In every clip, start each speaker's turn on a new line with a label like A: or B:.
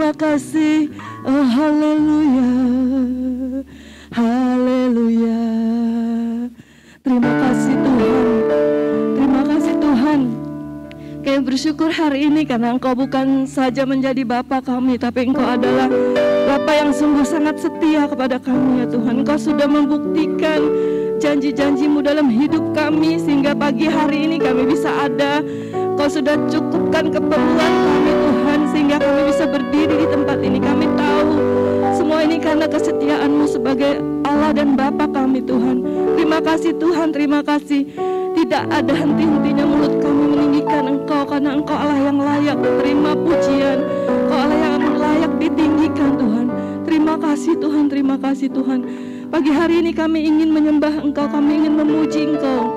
A: terima kasih. Oh haleluya, haleluya. Terima kasih Tuhan, terima kasih Tuhan. Kami bersyukur hari ini karena Engkau bukan saja menjadi Bapa kami, tapi Engkau adalah Bapa yang sungguh sangat setia kepada kami ya Tuhan. Engkau sudah membuktikan janji-janji-Mu dalam hidup kami sehingga pagi hari ini kami bisa ada. Engkau sudah cukupkan keperluan kami Tuhan sehingga kami bisa berdiri di tempat ini. Kami tahu semua ini karena kesetiaan-Mu sebagai Allah dan Bapa kami Tuhan. Terima kasih Tuhan, terima kasih. Tidak ada henti-hentinya mulut kami meninggikan Engkau karena Engkau Allah yang layak terima pujian. Engkau Allah yang layak ditinggikan Tuhan. Terima kasih Tuhan, terima kasih Tuhan. Pagi hari ini kami ingin menyembah Engkau, kami ingin memuji Engkau.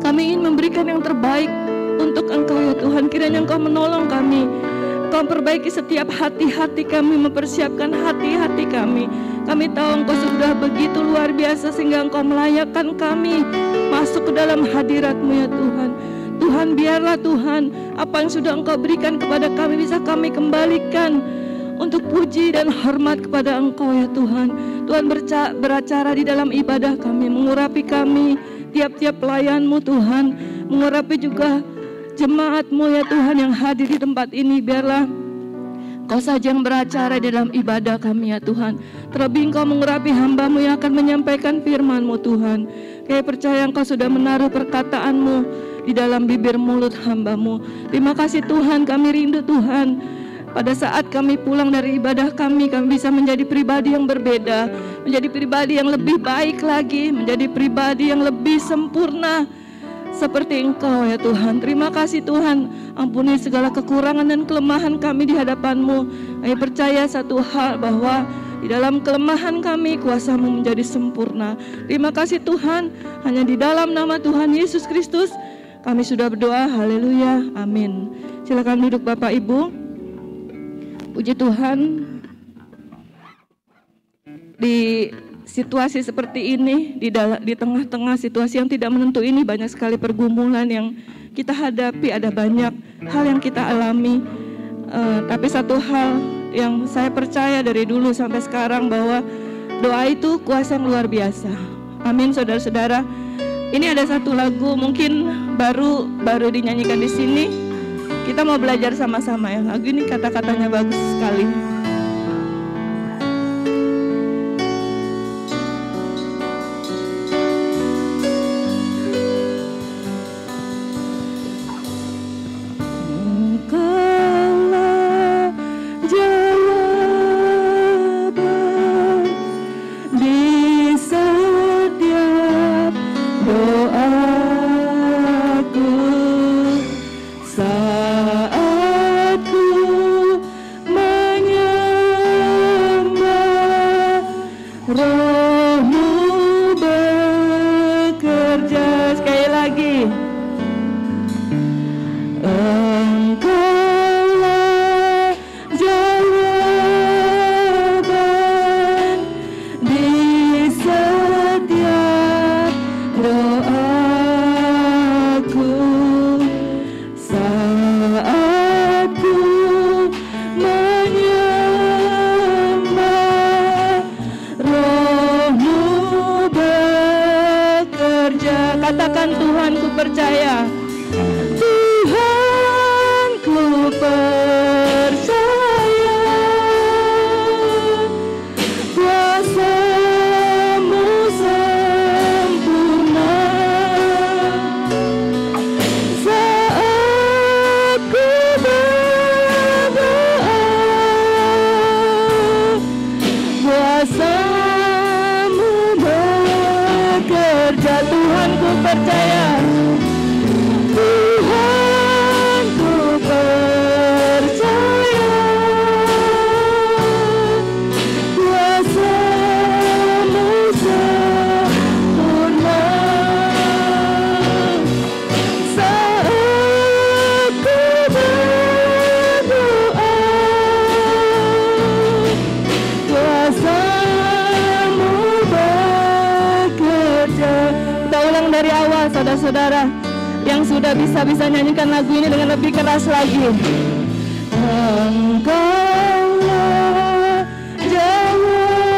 A: Kami ingin memberikan yang terbaik untuk Engkau ya Tuhan. Kiranya Engkau menolong kami. Engkau perbaiki setiap hati-hati kami, mempersiapkan hati-hati kami. Kami tahu Engkau sudah begitu luar biasa sehingga Engkau melayakkan kami masuk ke dalam hadirat-Mu ya Tuhan. Tuhan, biarlah Tuhan apa yang sudah Engkau berikan kepada kami bisa kami kembalikan untuk puji dan hormat kepada Engkau ya Tuhan. Tuhan beracara di dalam ibadah kami, mengurapi kami, tiap-tiap pelayan-Mu Tuhan, mengurapi juga jemaat-Mu ya Tuhan yang hadir di tempat ini. Biarlah Engkau saja yang beracara di dalam ibadah kami ya Tuhan. Terlebih Engkau mengurapi hamba-Mu yang akan menyampaikan firman-Mu Tuhan. Kami percaya Engkau sudah menaruh perkataan-Mu di dalam bibir mulut hamba-Mu. Terima kasih Tuhan, kami rindu Tuhan. Pada saat kami pulang dari ibadah kami bisa menjadi pribadi yang berbeda, menjadi pribadi yang lebih baik lagi, menjadi pribadi yang lebih sempurna seperti Engkau ya Tuhan. Terima kasih Tuhan, ampuni segala kekurangan dan kelemahan kami di hadapan-Mu. Kami percaya satu hal, bahwa di dalam kelemahan kami kuasa-Mu menjadi sempurna. Terima kasih Tuhan, hanya di dalam nama Tuhan Yesus Kristus kami sudah berdoa. Haleluya, amin. Silakan duduk Bapak Ibu. Puji Tuhan, di situasi seperti ini, di tengah-tengah situasi yang tidak menentu ini, banyak sekali pergumulan yang kita hadapi, ada banyak hal yang kita alami. Tapi satu hal yang saya percaya dari dulu sampai sekarang, bahwa doa itu kuasa yang luar biasa. Amin, saudara-saudara. Ini ada satu lagu mungkin baru dinyanyikan di sini. Kita mau belajar sama-sama ya. Lagu ini kata-katanya bagus sekali.
B: Saudara yang sudah bisa nyanyikan lagu ini dengan lebih keras lagi.
A: Engkaulah jawaban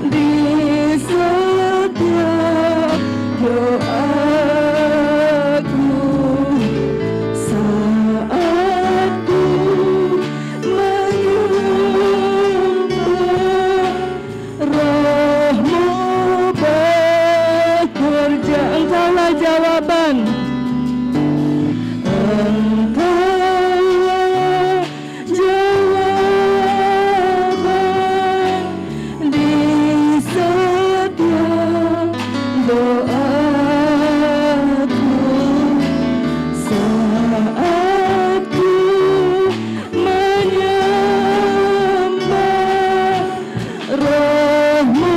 A: di setiap doaku saat ku menyembah. Roh-Mu bekerja, Engkaulah jawaban. Engkaulah jawaban di setiap doaku saat ku menyembah. Roh-Mu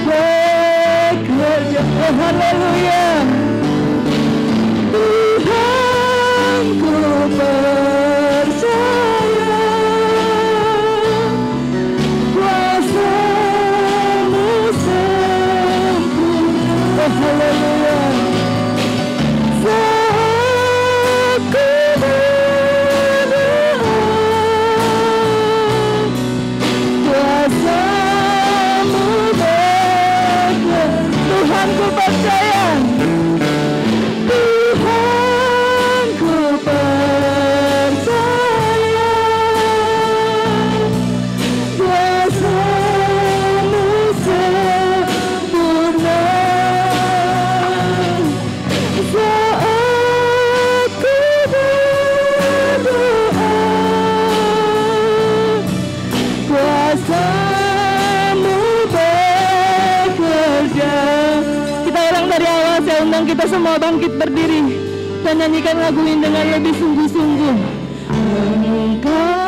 A: bekerja. Oh, haleluya. Tuhan, ku percaya kuasa-Mu sempurna. Oh, haleluya. Saat ku berdoa, kuasa-Mu bekerja. Tuhan, ku percaya. Tuhan, ku percaya kuasa-Mu sempurna. Saat ku berdoa, kuasa-Mu bekerja. Kita ulang dari awal, saya undang kita semua bangkit berdiri dan nyanyikan lagu ini dengan lebih sungguh-sungguh. Engkaulah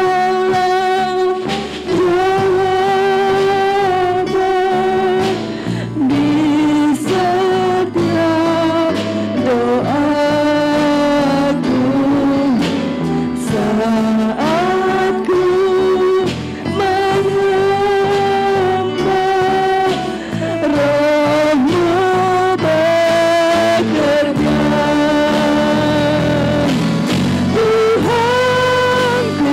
A: jawaban di setiap doaku saat ku menyembah. Roh-Mu bekerja. Tuhan, ku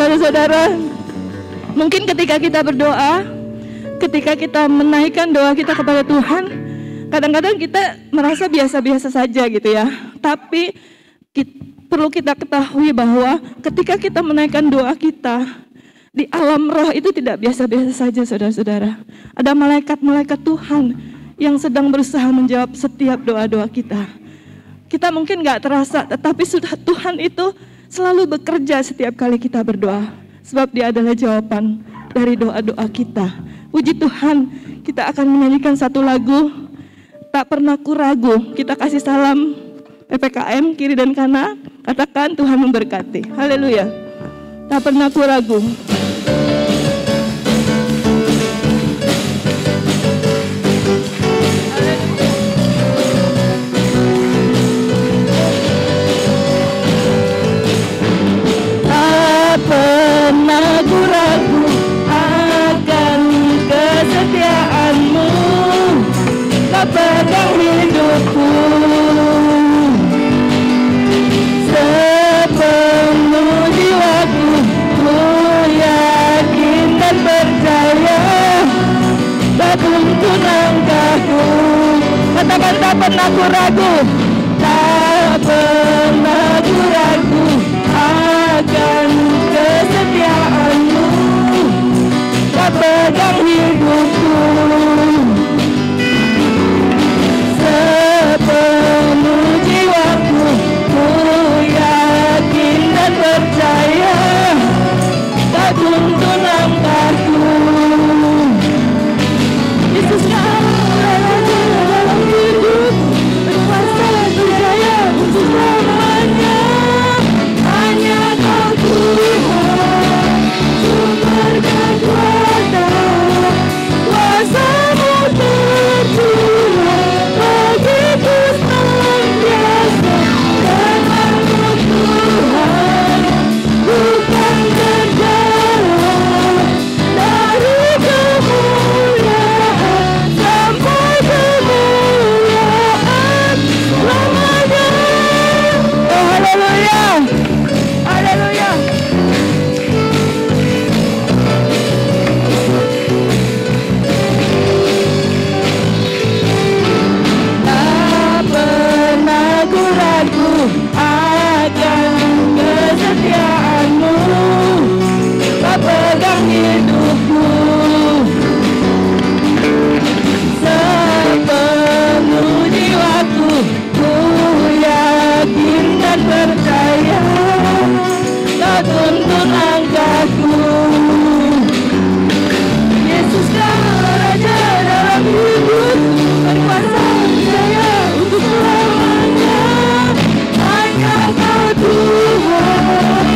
A: Saudara-saudara, mungkin ketika kita berdoa, ketika kita menaikkan doa kita kepada Tuhan, kadang-kadang kita merasa biasa-biasa saja gitu ya. Tapi perlu kita ketahui bahwa ketika kita menaikkan doa kita, di alam roh itu tidak biasa-biasa saja, saudara-saudara. Ada malaikat-malaikat Tuhan yang sedang berusaha menjawab setiap doa-doa kita. Kita mungkin gak terasa, tetapi sudah Tuhan itu selalu bekerja setiap kali kita berdoa. Sebab Dia adalah jawaban dari doa-doa kita. Puji Tuhan, kita akan menyanyikan satu lagu, Tak Pernah Ku Ragu. Kita kasih salam PPKM kiri dan kanan, katakan Tuhan memberkati. Haleluya. Tak pernah ku ragu. Tak pernah ku ragu akan kesetiaan-Mu, Kau pegang hidupku sepenuh jiwaku. Ku yakin dan percaya, tak tuntun langkahku. Katakan tak pernah ku ragu, tak pernah ku ragu akan kesetiaan-Mu, Kau pegang hidupku sepenuh jiwaku. Ku yakin dan percaya, tak tuntun langkahku. Yesus Kau Raja dalam hidup, berkuasa berjaya untuk selamanya. Hanya Kau Tuhan, sumber kekuatan, kuasa-Mu tercurah bagiku senantiasa. Denganmu Tuhan, bukan berjalan dari kemuliaan sampai kemuliaan selamanya. Oh, haleluya, haleluya. Tak pernah ku ragu akan kesetiaan-Mu, Kau pegang hidupku sepenuh jiwaku. Ku yakin dan percaya, Kau tuntun langkahku. Yesus Kau Raja dalam hidup, berkuasa berjaya untuk selamanya. Hanya Kau Tuhan,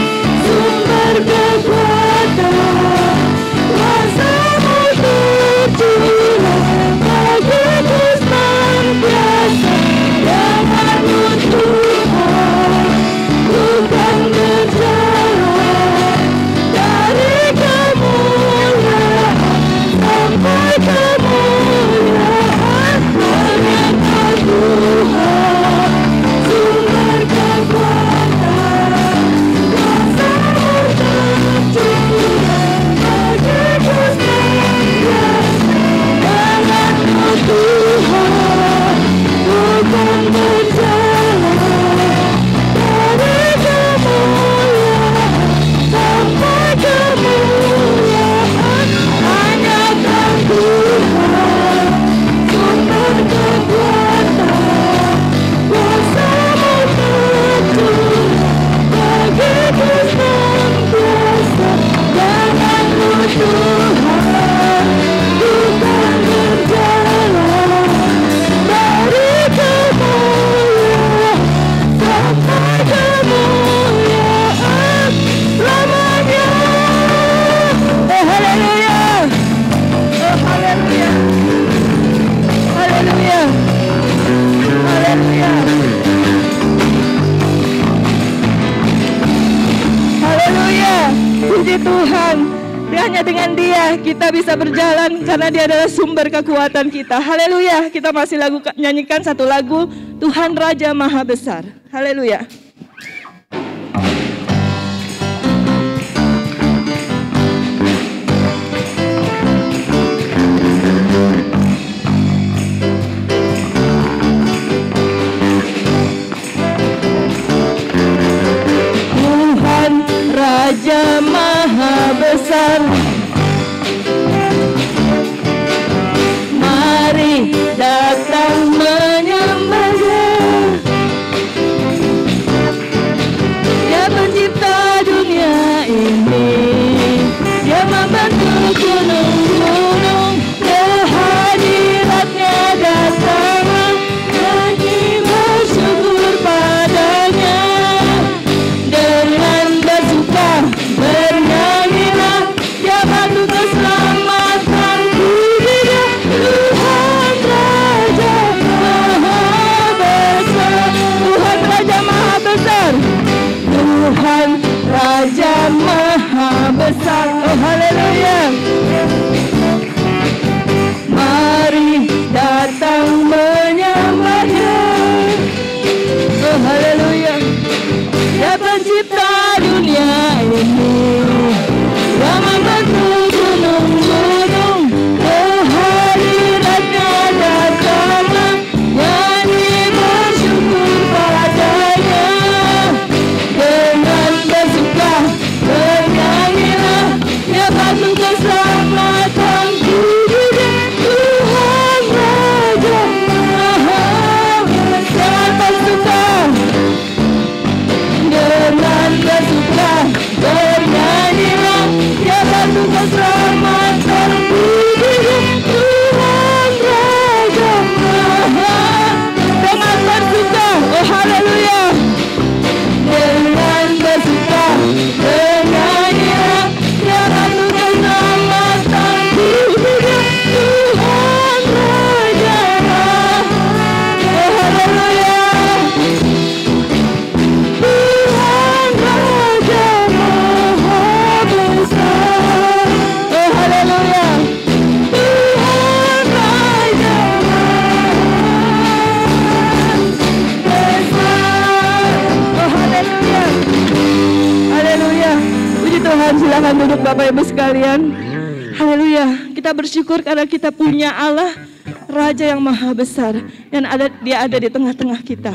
A: sumber kekuatan, kuasa-Mu tercurah bagiku senantiasa. Denganmu Tuhan, bukan berjalan dari kemuliaan sampai kemuliaan. Hanya Kau Tuhan, sumber kekuatan, kuasa-Mu tercurah bagiku senantiasa. Denganmu Tuhan, bukan berjalan dari kemuliaan sampai kemuliaan. Hanya Kau Tuhan, sumber kekuatan, kuasa-Mu tercurah bagiku senantiasa. Denganmu Tuhan, bukan berjalan dari kemuliaan sampai kemuliaan selamanya. Oh, haleluya, oh, haleluya, haleluya, haleluya, haleluya. Puji Tuhan, hanya dengan Dia kita bisa berjalan, karena Dia adalah sumber kekuatan kita. Haleluya. Kita masih nyanyikan satu lagu, Tuhan Raja Maha Besar. Haleluya. Silakan duduk Bapak Ibu sekalian. Haleluya. Kita bersyukur karena kita punya Allah, Raja yang maha besar, dan Dia ada di tengah-tengah kita.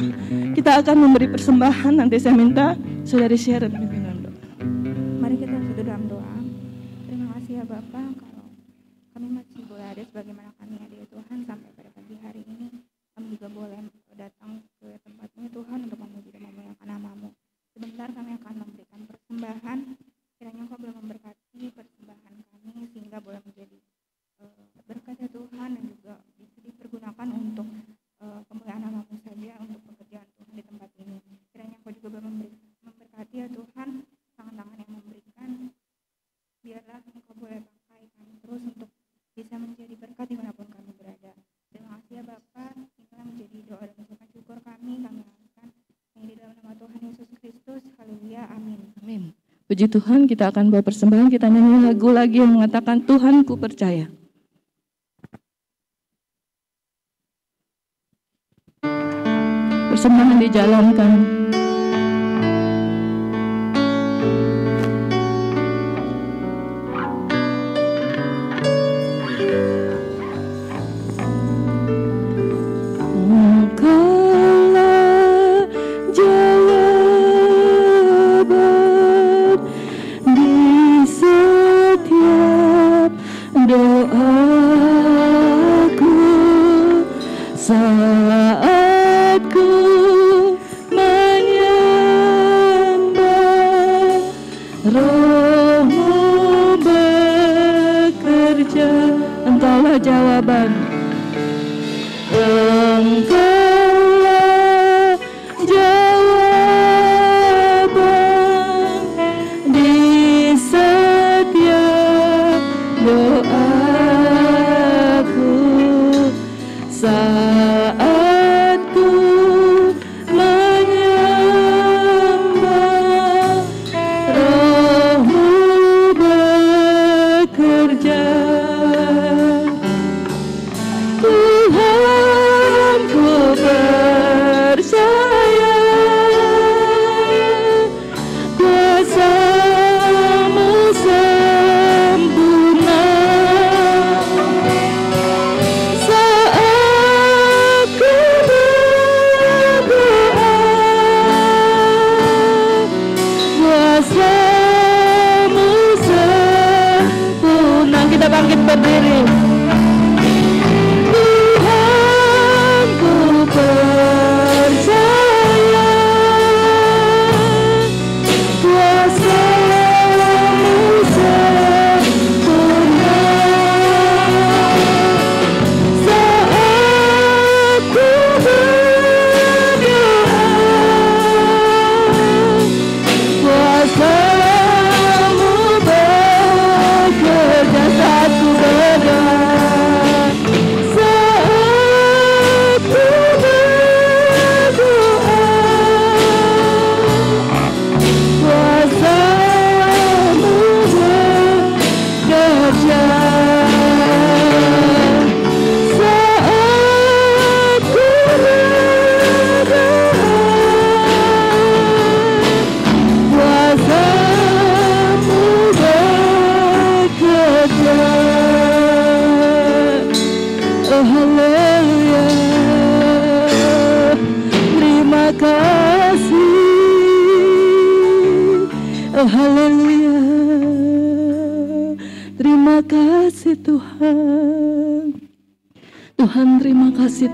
A: Kita akan memberi persembahan. Nanti saya minta Saudari Sharon pimpinan doa.
B: Mari kita sujud dalam doa. Terima kasih ya Bapak, kalau kami masih boleh ada sebagaimana kami ada ya Tuhan sampai pada pagi hari ini. Kami juga boleh datang ke tempat-Mu Tuhan untuk memuji dan memuliakan nama-Mu. Sebentar kami akan memberikan persembahan. Kiranya Engkau boleh memberkati persembahan kami sehingga boleh menjadi berkat ya Tuhan, dan juga bisa dipergunakan untuk kemuliaan nama-Mu saja, untuk pekerjaan Tuhan di tempat ini. Kiranya Engkau juga boleh memberkati ya Tuhan, tangan-tangan yang memberikan. Biarlah Engkau boleh pakai kami terus untuk bisa menjadi berkat dimanapun kami berada. Terima kasih ya Bapak. Inilah menjadi doa dan ucapan syukur kami lakukan yang di dalam nama Tuhan Yesus Kristus. Haleluya, amin.
A: Amin. Puji Tuhan, kita akan bawa persembahan. Kita nyanyi lagu lagi yang mengatakan Tuhan ku percaya. Persembahan dijalankan.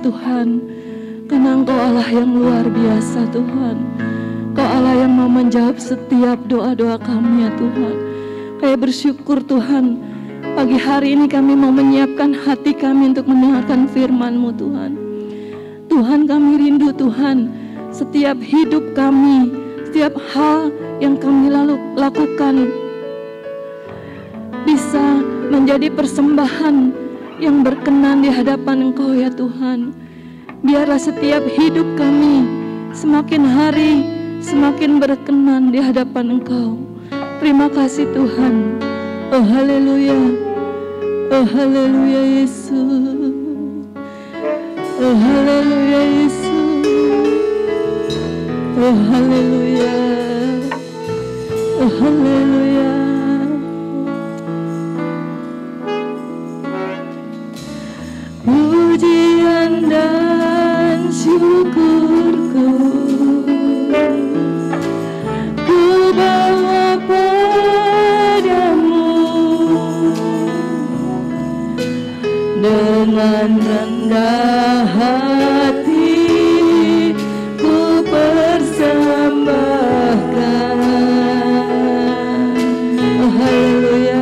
A: Tuhan, karena Engkau Allah yang luar biasa Tuhan. Engkau Allah yang mau menjawab setiap doa-doa kami ya Tuhan. Kami bersyukur Tuhan, pagi hari ini kami mau menyiapkan hati kami untuk mendengarkan firman-Mu Tuhan. Tuhan, kami rindu Tuhan, setiap hidup kami, setiap hal yang kami lakukan bisa menjadi persembahan yang berkenan di hadapan Engkau ya Tuhan. Biarlah setiap hidup kami semakin hari semakin berkenan di hadapan Engkau. Terima kasih Tuhan. Oh haleluya. Oh haleluya Yesus. Oh haleluya Yesus. Oh haleluya. Oh haleluya. syukurku ku bawa padamu dengan rendah hati ku persembahkan. Oh haleluya.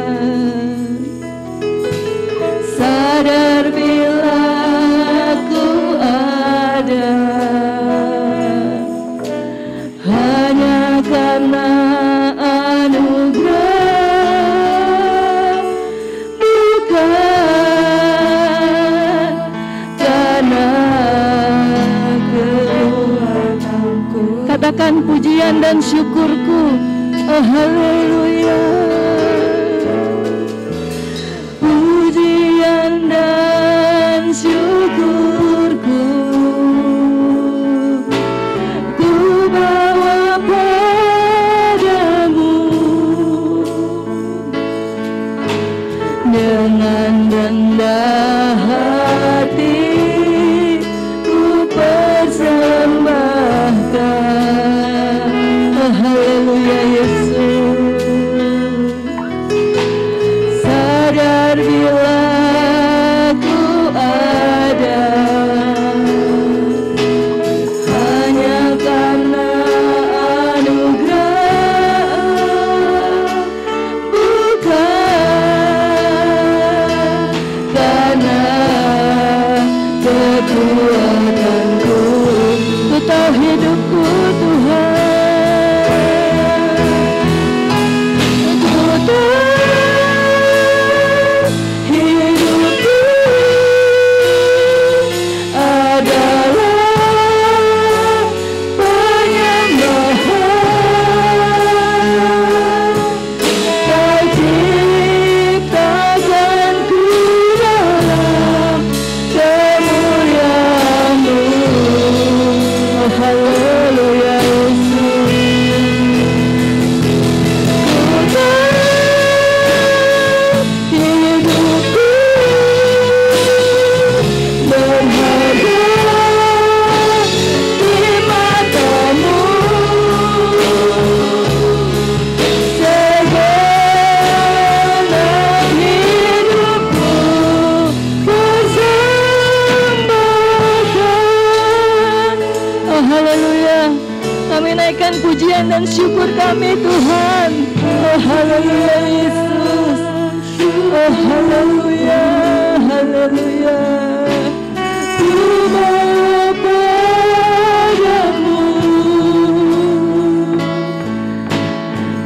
A: Sadar bila ku ada hanya karena anugerah, bukan karena kekuatanku. Katakan pujian dan syukurku. Oh haleluya. Pujian dan syukurku ku bawa padamu dengan rendah hati ku persembahkan. Oh haleluya Yesus. Sadar bila ku ada hanya karena anugerah, bukan karena kekuatanku. Ku tahu hidupku Tuhan, ku tahu hidupku adalah penyembahan. Kau ciptakanku dalam kemuliaan-Mu. Oh haleluya Yesus. Ku tahu hidupku berharga di mata-Mu. Segenap hidupku persembahkan. Oh haleluya. Kami naikkan pujian dan syukur kami Tuhan. Oh haleluya Yesus. Oh haleluya, haleluya. Ku bawa padamu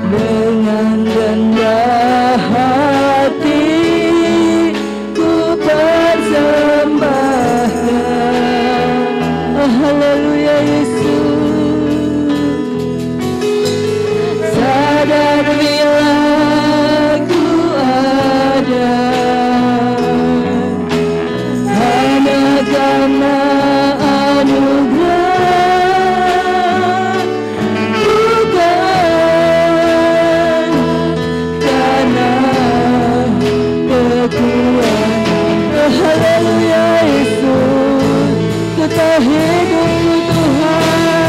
A: dengan rendah hati ku persembahkan. Oh haleluya Yesus. Sadar bila ku ada hanya karena anugerah, bukan karena kekuatan. Oh haleluya Yesus. Ku tahu hidupku Tuhan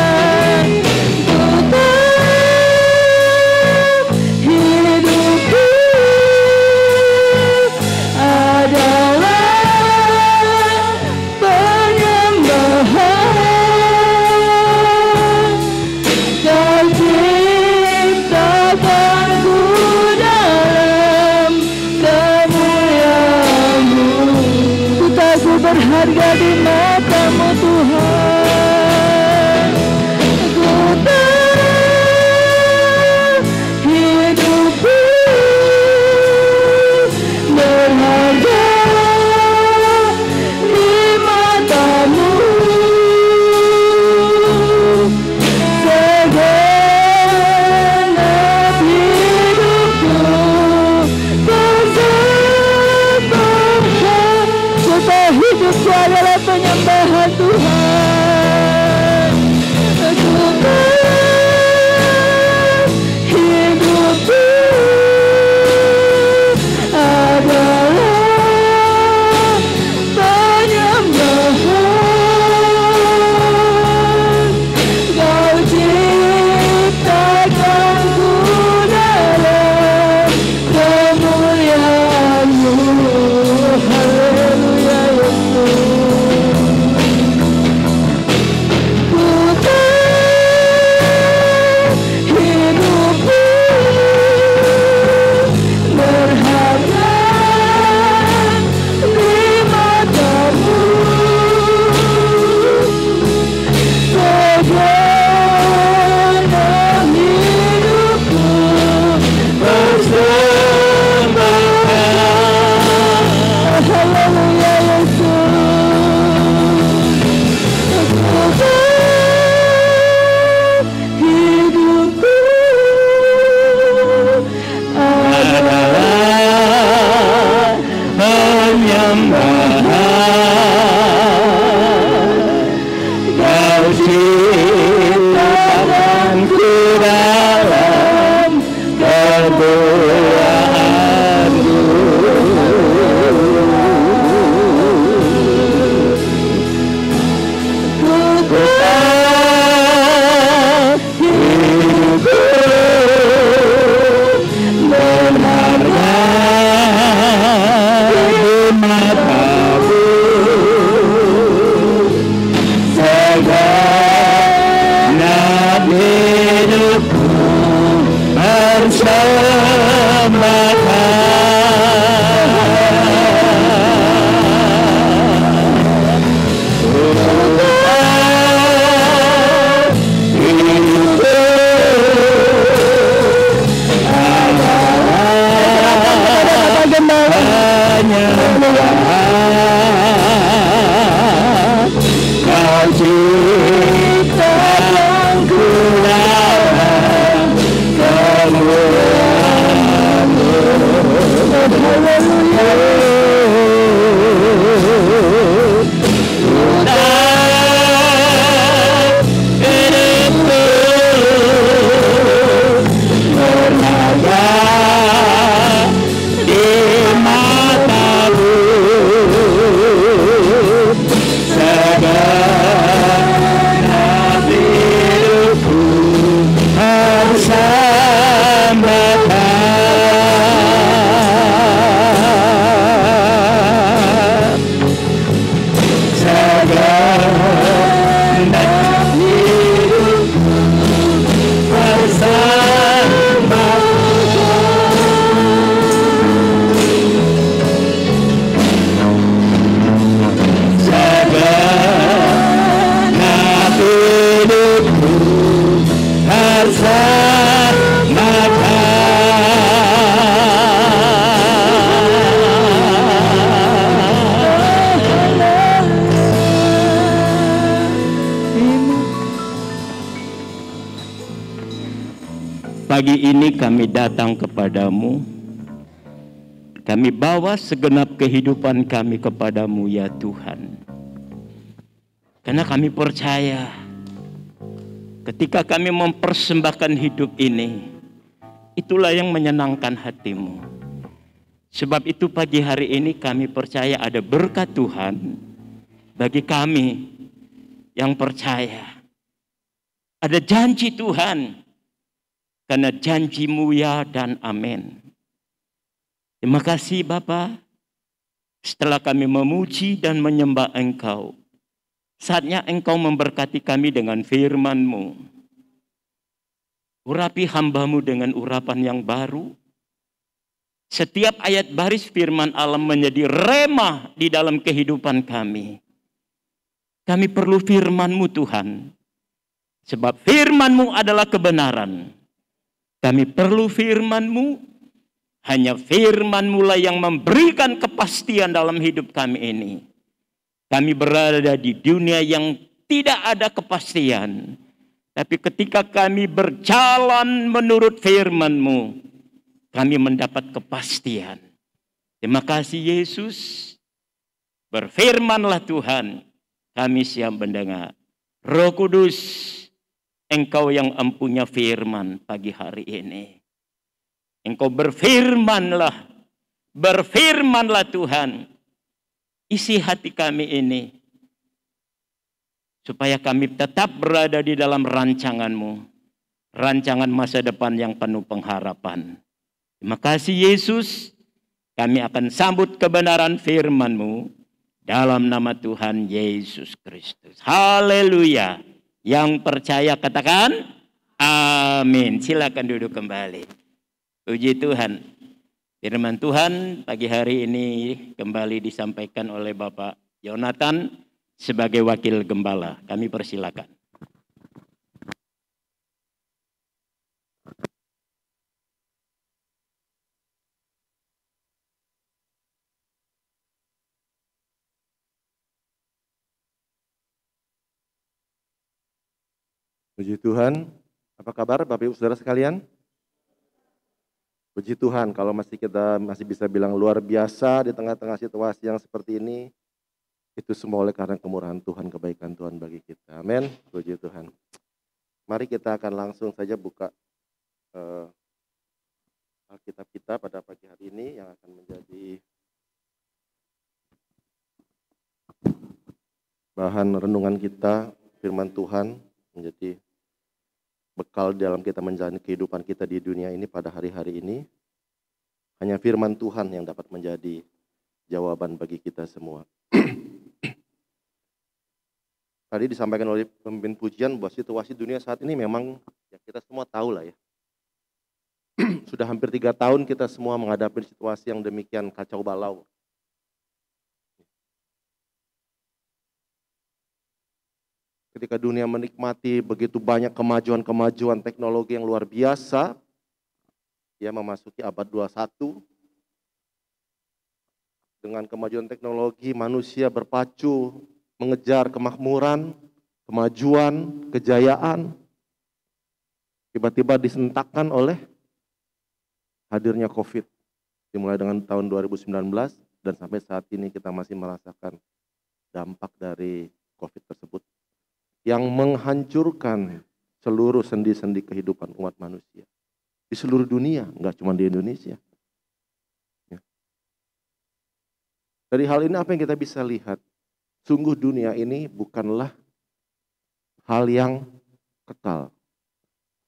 C: ciptaanku dalam kemuliaan-Mu. Pagi ini kami datang kepadamu, kami bawa segenap kehidupan kami kepadamu ya Tuhan. Karena kami percaya ketika kami mempersembahkan hidup ini, itulah yang menyenangkan hatimu. Sebab itu pagi hari ini kami percaya ada berkat Tuhan bagi kami yang percaya. Ada janji Tuhan. Karena janji-Mu ya dan amin. Terima kasih Bapa. Setelah kami memuji dan menyembah Engkau, saatnya Engkau memberkati kami dengan firman-Mu. Urapi hamba-Mu dengan urapan yang baru. Setiap ayat baris firman Allah menjadi rema di dalam kehidupan kami. Kami perlu firman-Mu Tuhan. Sebab firman-Mu adalah kebenaran. Kami perlu firman-Mu, hanya firman-Mu lah yang memberikan kepastian dalam hidup kami ini. Kami berada di dunia yang tidak ada kepastian. Tapi ketika kami berjalan menurut firman-Mu, kami mendapat kepastian. Terima kasih Yesus. Berfirmanlah Tuhan, kami siap mendengar. Roh Kudus, Engkau yang empunya firman pagi hari ini. Engkau berfirmanlah Tuhan. Isi hati kami ini. Supaya kami tetap berada di dalam rancangan-Mu. Rancangan masa depan yang penuh pengharapan. Terima kasih Yesus. Kami akan sambut kebenaran firman-Mu. Dalam nama Tuhan Yesus Kristus. Haleluya. Yang percaya katakan amin. Silakan duduk kembali. Puji Tuhan. Firman Tuhan pagi hari ini kembali disampaikan oleh Bapak Yonatan sebagai wakil gembala. Kami persilakan.
D: Puji Tuhan, apa kabar Bapak Ibu Saudara sekalian? Puji Tuhan kalau kita masih bisa bilang luar biasa di tengah-tengah situasi yang seperti ini. Itu semua oleh karena kemurahan Tuhan, kebaikan Tuhan bagi kita. Amin. Puji Tuhan. Mari kita akan langsung saja buka Alkitab kita pada pagi hari ini yang akan menjadi bahan renungan kita, firman Tuhan menjadi bekal dalam kita menjalani kehidupan kita di dunia ini pada hari-hari ini. Hanya firman Tuhan yang dapat menjadi jawaban bagi kita semua. Tadi disampaikan oleh pemimpin pujian bahwa situasi dunia saat ini memang ya kita semua tahu lah ya. Sudah hampir 3 tahun kita semua menghadapi situasi yang demikian kacau balau. Ketika dunia menikmati begitu banyak kemajuan-kemajuan teknologi yang luar biasa, ya memasuki abad 21, dengan kemajuan teknologi manusia berpacu mengejar kemakmuran, kemajuan, kejayaan, tiba-tiba disentakkan oleh hadirnya COVID. Dimulai dengan tahun 2019 dan sampai saat ini kita masih merasakan dampak dari COVID tersebut yang menghancurkan seluruh sendi-sendi kehidupan umat manusia di seluruh dunia, enggak cuma di Indonesia. Ya. Dari hal ini apa yang kita bisa lihat? Sungguh dunia ini bukanlah hal yang kekal.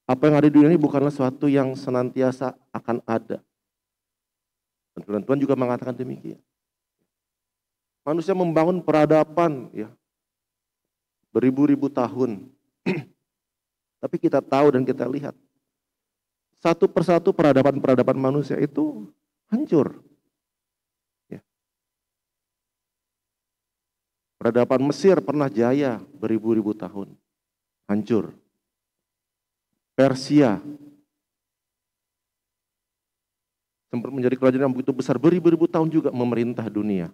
D: Apa yang ada di dunia ini bukanlah sesuatu yang senantiasa akan ada. Dan Tuhan juga mengatakan demikian. Manusia membangun peradaban ya beribu-ribu tahun. Tapi kita tahu dan kita lihat satu persatu peradaban-peradaban manusia itu hancur. Peradaban Mesir pernah jaya beribu-ribu tahun, hancur. Persia sempat menjadi kerajaan yang begitu besar beribu-ribu tahun juga memerintah dunia,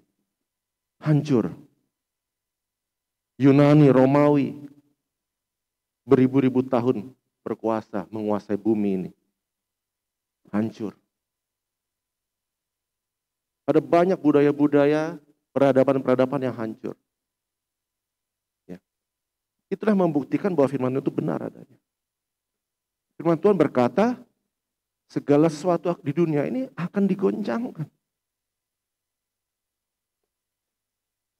D: hancur. Yunani, Romawi beribu-ribu tahun berkuasa menguasai bumi ini, hancur. Ada banyak budaya-budaya, peradaban-peradaban yang hancur. Itulah membuktikan bahwa firman itu benar adanya. Firman Tuhan berkata, segala sesuatu di dunia ini akan digoncangkan.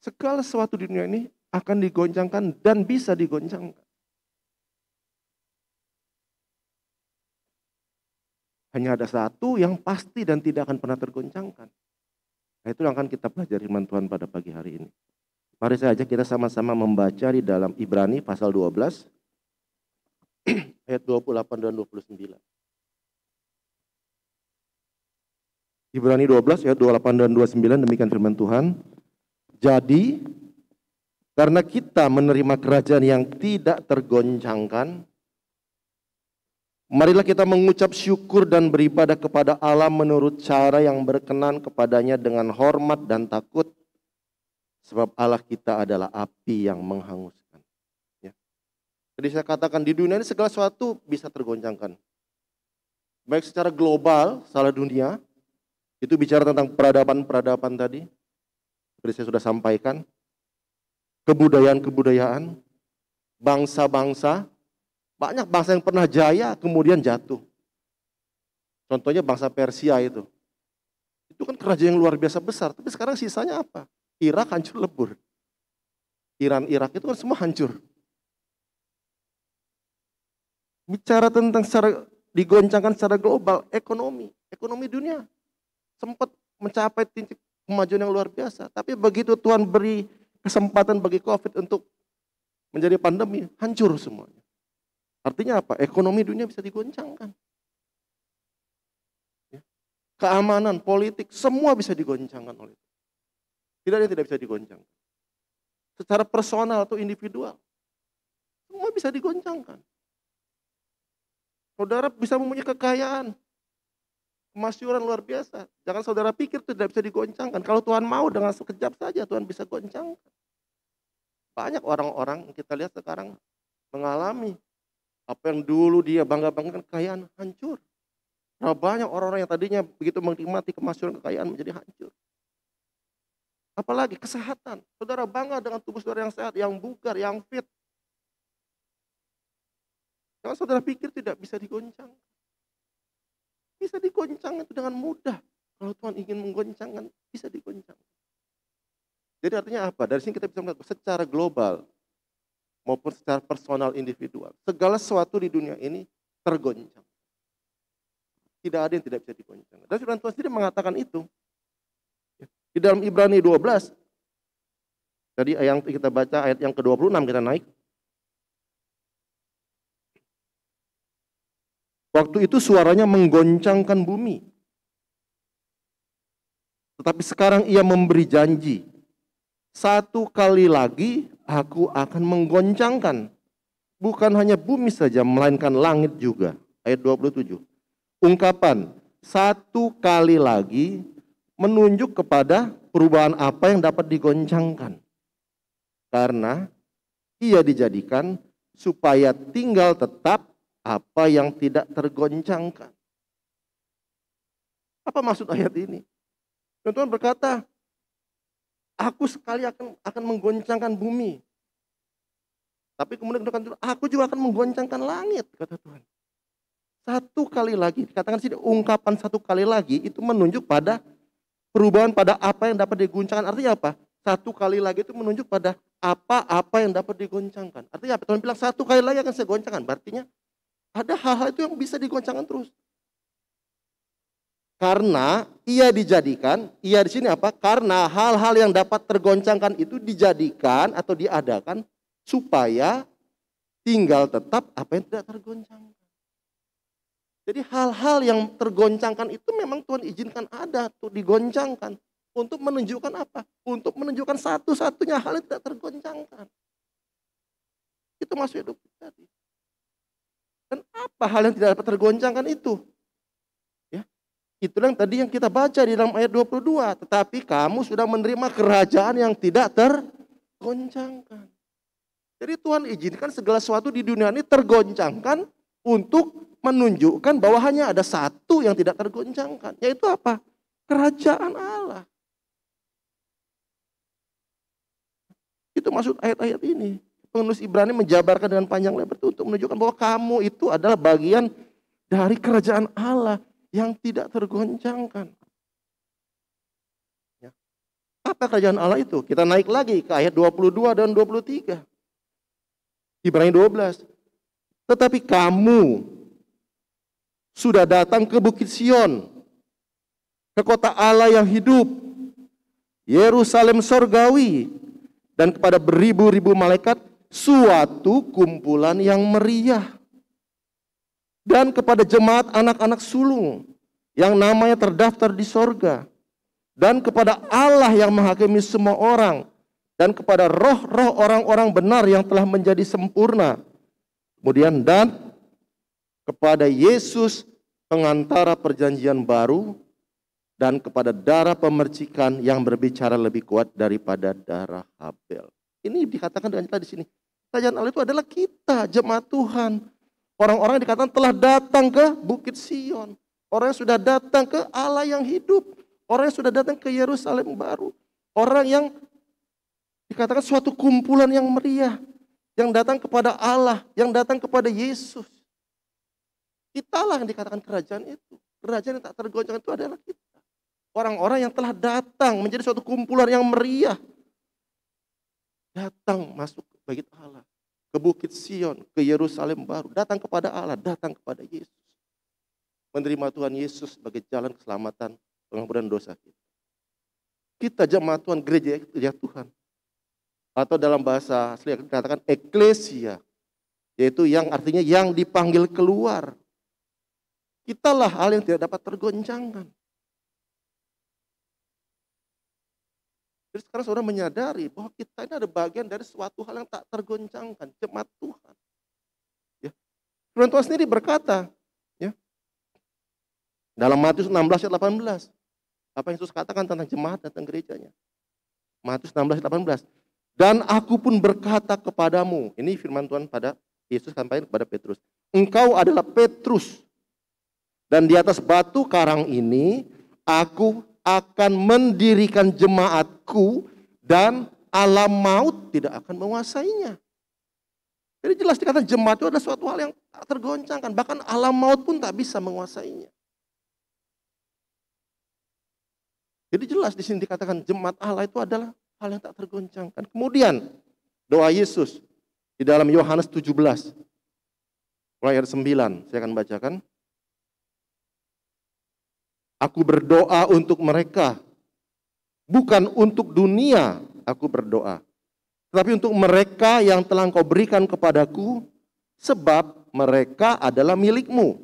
D: Segala sesuatu di dunia ini akan digoncangkan dan bisa digoncangkan. Hanya ada satu yang pasti dan tidak akan pernah tergoncangkan. Nah, itu yang akan kita pelajari firman Tuhan pada pagi hari ini. Mari saja kita sama-sama membaca di dalam Ibrani pasal 12 ayat 28 dan 29. Ibrani 12 ayat 28 dan 29 demikian firman Tuhan. Jadi karena kita menerima kerajaan yang tidak tergoncangkan, marilah kita mengucap syukur dan beribadah kepada Allah menurut cara yang berkenan kepadanya dengan hormat dan takut. Sebab Allah kita adalah api yang menghanguskan. Ya. Jadi saya katakan di dunia ini segala sesuatu bisa tergoncangkan. Baik secara global, salah dunia, itu bicara tentang peradaban-peradaban tadi. Seperti saya sudah sampaikan. Kebudayaan-kebudayaan, bangsa-bangsa, banyak bangsa yang pernah jaya kemudian jatuh. Contohnya bangsa Persia itu. Itu kan kerajaan yang luar biasa besar, tapi sekarang sisanya apa? Irak hancur lebur. Iran, Irak itu kan semua hancur. Bicara tentang secara digoncangkan secara global, ekonomi dunia sempat mencapai titik kemajuan yang luar biasa. Tapi begitu Tuhan beri kesempatan bagi COVID untuk menjadi pandemi, hancur semuanya. Artinya apa? Ekonomi dunia bisa digoncangkan. Keamanan, politik, semua bisa digoncangkan oleh itu. Tidak ada yang tidak bisa digoncangkan. Secara personal atau individual, semua bisa digoncangkan. Saudara bisa mempunyai kekayaan, kemasyhuran luar biasa. Jangan saudara pikir itu tidak bisa digoncangkan. Kalau Tuhan mau dengan sekejap saja Tuhan bisa goncangkan. Banyak orang-orang yang kita lihat sekarang mengalami apa yang dulu dia bangga-banggakan kekayaan hancur. Nah, banyak orang-orang yang tadinya begitu menikmati kemasyhuran kekayaan menjadi hancur. Apalagi kesehatan. Saudara bangga dengan tubuh saudara yang sehat, yang bugar, yang fit. Kalau saudara pikir tidak bisa digoncang. Bisa digoncang itu dengan mudah. Kalau Tuhan ingin menggoncangkan, bisa digoncang. Jadi artinya apa? Dari sini kita bisa melihat secara global maupun secara personal individual. Segala sesuatu di dunia ini tergoncang. Tidak ada yang tidak bisa digoncang. Dan firman Tuhan sendiri mengatakan itu. Di dalam Ibrani 12. Tadi yang kita baca ayat yang ke-26 kita naik. Waktu itu suaranya menggoncangkan bumi. Tetapi sekarang ia memberi janji. Satu kali lagi aku akan menggoncangkan. Bukan hanya bumi saja, melainkan langit juga. Ayat 27. Ungkapan satu kali lagi menunjuk kepada perubahan apa yang dapat digoncangkan. Karena ia dijadikan supaya tinggal tetap apa yang tidak tergoncangkan. Apa maksud ayat ini? Tuhan berkata, aku sekali akan menggoncangkan bumi. Tapi kemudian aku juga akan menggoncangkan langit, kata Tuhan. Satu kali lagi, dikatakan sini ungkapan satu kali lagi itu menunjuk pada perubahan pada apa yang dapat digoncangkan. Artinya apa? Satu kali lagi itu menunjuk pada apa-apa yang dapat digoncangkan. Artinya apa? Tuhan bilang satu kali lagi akan saya goncangkan. Artinya ada hal-hal itu yang bisa digoncangkan terus. Karena ia dijadikan, ia di sini apa? Karena hal-hal yang dapat tergoncangkan itu dijadikan atau diadakan supaya tinggal tetap apa yang tidak tergoncangkan. Jadi hal-hal yang tergoncangkan itu memang Tuhan izinkan ada tuh digoncangkan untuk menunjukkan apa? Untuk menunjukkan satu-satunya hal yang tidak tergoncangkan. Itu maksud hidup tadi. Dan apa hal yang tidak dapat tergoncangkan itu? Ya, itulah yang tadi yang kita baca di dalam ayat 22. Tetapi kamu sudah menerima kerajaan yang tidak tergoncangkan. Jadi Tuhan izinkan segala sesuatu di dunia ini tergoncangkan untuk menunjukkan bahwa hanya ada satu yang tidak tergoncangkan. Yaitu apa? Kerajaan Allah. Itu maksud ayat-ayat ini. Penulis Ibrani menjabarkan dengan panjang lebar itu untuk menunjukkan bahwa kamu itu adalah bagian dari kerajaan Allah yang tidak tergoncangkan. Ya. Apa kerajaan Allah itu? Kita naik lagi ke ayat 22 dan 23. Ibrani 12. Tetapi kamu sudah datang ke Bukit Sion, ke kota Allah yang hidup, Yerusalem sorgawi, dan kepada beribu-ribu malaikat, suatu kumpulan yang meriah. Dan kepada jemaat anak-anak sulung yang namanya terdaftar di sorga. Dan kepada Allah yang menghakimi semua orang. Dan kepada roh-roh orang-orang benar yang telah menjadi sempurna. Kemudian dan kepada Yesus pengantara perjanjian baru. Dan kepada darah pemercikan yang berbicara lebih kuat daripada darah Habel. Ini dikatakan dengan jelas di sini. Kerajaan Allah itu adalah kita, jemaat Tuhan. Orang-orang yang dikatakan telah datang ke Bukit Sion. Orang yang sudah datang ke Allah yang hidup. Orang yang sudah datang ke Yerusalem baru. Orang yang dikatakan suatu kumpulan yang meriah. Yang datang kepada Allah, yang datang kepada Yesus. Kitalah yang dikatakan kerajaan itu. Kerajaan yang tak tergoncang itu adalah kita. Orang-orang yang telah datang menjadi suatu kumpulan yang meriah. Datang masuk ke bait Allah, ke Bukit Sion, ke Yerusalem baru, datang kepada Allah, datang kepada Yesus. Menerima Tuhan Yesus sebagai jalan keselamatan, pengampunan dosa kita. Kita jemaat Tuhan, gereja Tuhan. Atau dalam bahasa asli dikatakan eklesia, yaitu yang artinya yang dipanggil keluar. Kitalah hal yang tidak dapat tergoncangkan. Jadi sekarang saudara menyadari bahwa kita ini ada bagian dari suatu hal yang tak tergoncangkan, jemaat Tuhan. Ya. Firman Tuhan sendiri berkata, ya, dalam Matius 16 ayat 18, apa yang Yesus katakan tentang jemaat dan tentang gerejanya. Matius 16 ayat 18. Dan aku pun berkata kepadamu, ini firman Tuhan pada Yesus sampaikan kepada Petrus. Engkau adalah Petrus. Dan di atas batu karang ini, aku akan mendirikan jemaatku dan alam maut tidak akan menguasainya. Jadi jelas dikatakan jemaat itu adalah suatu hal yang tak tergoncangkan. Bahkan alam maut pun tak bisa menguasainya. Jadi jelas di sini dikatakan jemaat Allah itu adalah hal yang tak tergoncangkan. Kemudian doa Yesus di dalam Yohanes 17 mulai ayat 9 saya akan bacakan. Aku berdoa untuk mereka, bukan untuk dunia aku berdoa, tetapi untuk mereka yang telah Engkau berikan kepadaku, sebab mereka adalah milikmu.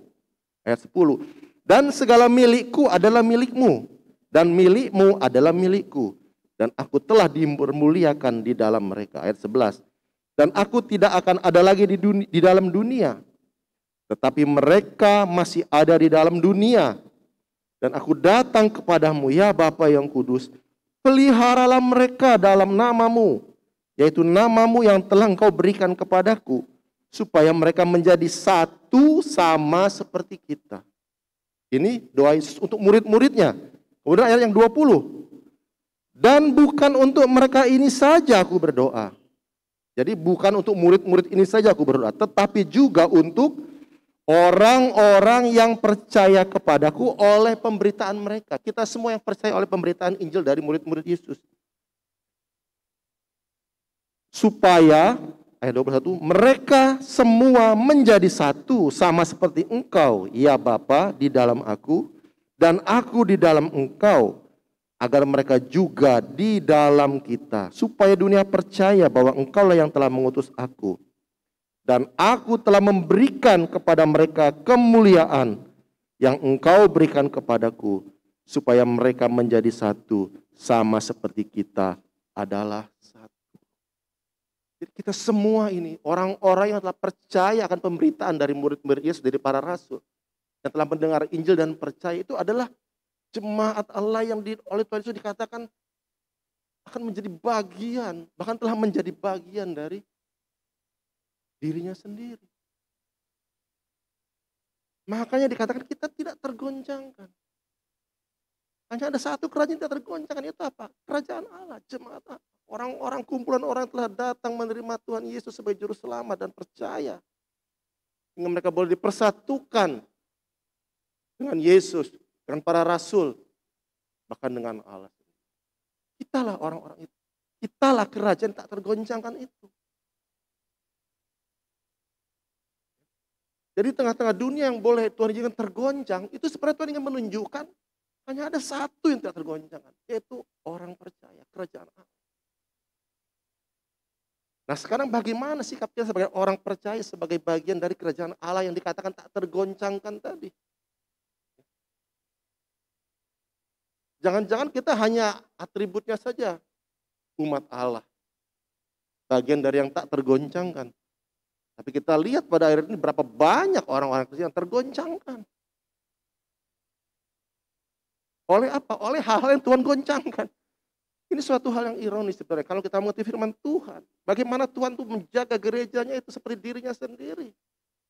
D: Ayat 10. Dan segala milikku adalah milikmu, dan milikmu adalah milikku, dan aku telah dipermuliakan di dalam mereka. Ayat 11. Dan aku tidak akan ada lagi di dalam dunia, tetapi mereka masih ada di dalam dunia. Dan aku datang kepadamu, ya Bapa yang kudus, peliharalah mereka dalam namamu, yaitu namamu yang telah Engkau berikan kepadaku, supaya mereka menjadi satu sama seperti kita. Ini doa Yesus untuk murid-muridnya. Kemudian ayat yang 20. Dan bukan untuk mereka ini saja aku berdoa. Jadi bukan untuk murid-murid ini saja aku berdoa, tetapi juga untuk orang-orang yang percaya kepadaku oleh pemberitaan mereka. Kita semua yang percaya oleh pemberitaan Injil dari murid-murid Yesus. Supaya, ayat 21, mereka semua menjadi satu sama seperti Engkau, ya Bapa, di dalam aku, dan aku di dalam Engkau, agar mereka juga di dalam kita. Supaya dunia percaya bahwa Engkaulah yang telah mengutus aku. Dan aku telah memberikan kepada mereka kemuliaan yang Engkau berikan kepadaku, supaya mereka menjadi satu sama seperti kita adalah satu. Jadi kita semua ini orang-orang yang telah percaya akan pemberitaan dari murid-murid Yesus, dari para rasul, yang telah mendengar Injil dan percaya, itu adalah jemaat Allah yang oleh Tuhan Yesus dikatakan akan menjadi bagian, bahkan telah menjadi bagian dari dirinya sendiri. Makanya dikatakan kita tidak tergoncangkan. Hanya ada satu kerajaan yang tidak tergoncangkan, itu apa? Kerajaan Allah, jemaat Allah. Orang-orang, kumpulan orang telah datang menerima Tuhan Yesus sebagai juru selamat dan percaya. Sehingga mereka boleh dipersatukan dengan Yesus, dengan para rasul, bahkan dengan Allah. Kitalah orang-orang itu. Kitalah kerajaan tak tergoncangkan itu. Jadi tengah-tengah dunia yang boleh Tuhan izinkan tergoncang, itu sebenarnya Tuhan ingin menunjukkan hanya ada satu yang tidak tergoncangkan, yaitu orang percaya, kerajaan Allah. Nah sekarang bagaimana sikap kita sebagai orang percaya, sebagai bagian dari kerajaan Allah yang dikatakan tak tergoncangkan tadi? Jangan-jangan kita hanya atributnya saja, umat Allah. Bagian dari yang tak tergoncangkan. Tapi kita lihat pada akhir ini berapa banyak orang-orang Kristen yang tergoncangkan. Oleh apa? Oleh hal-hal yang Tuhan goncangkan. Ini suatu hal yang ironis sebenarnya. Kalau kita mengerti firman Tuhan, bagaimana Tuhan itu menjaga gerejanya itu seperti dirinya sendiri.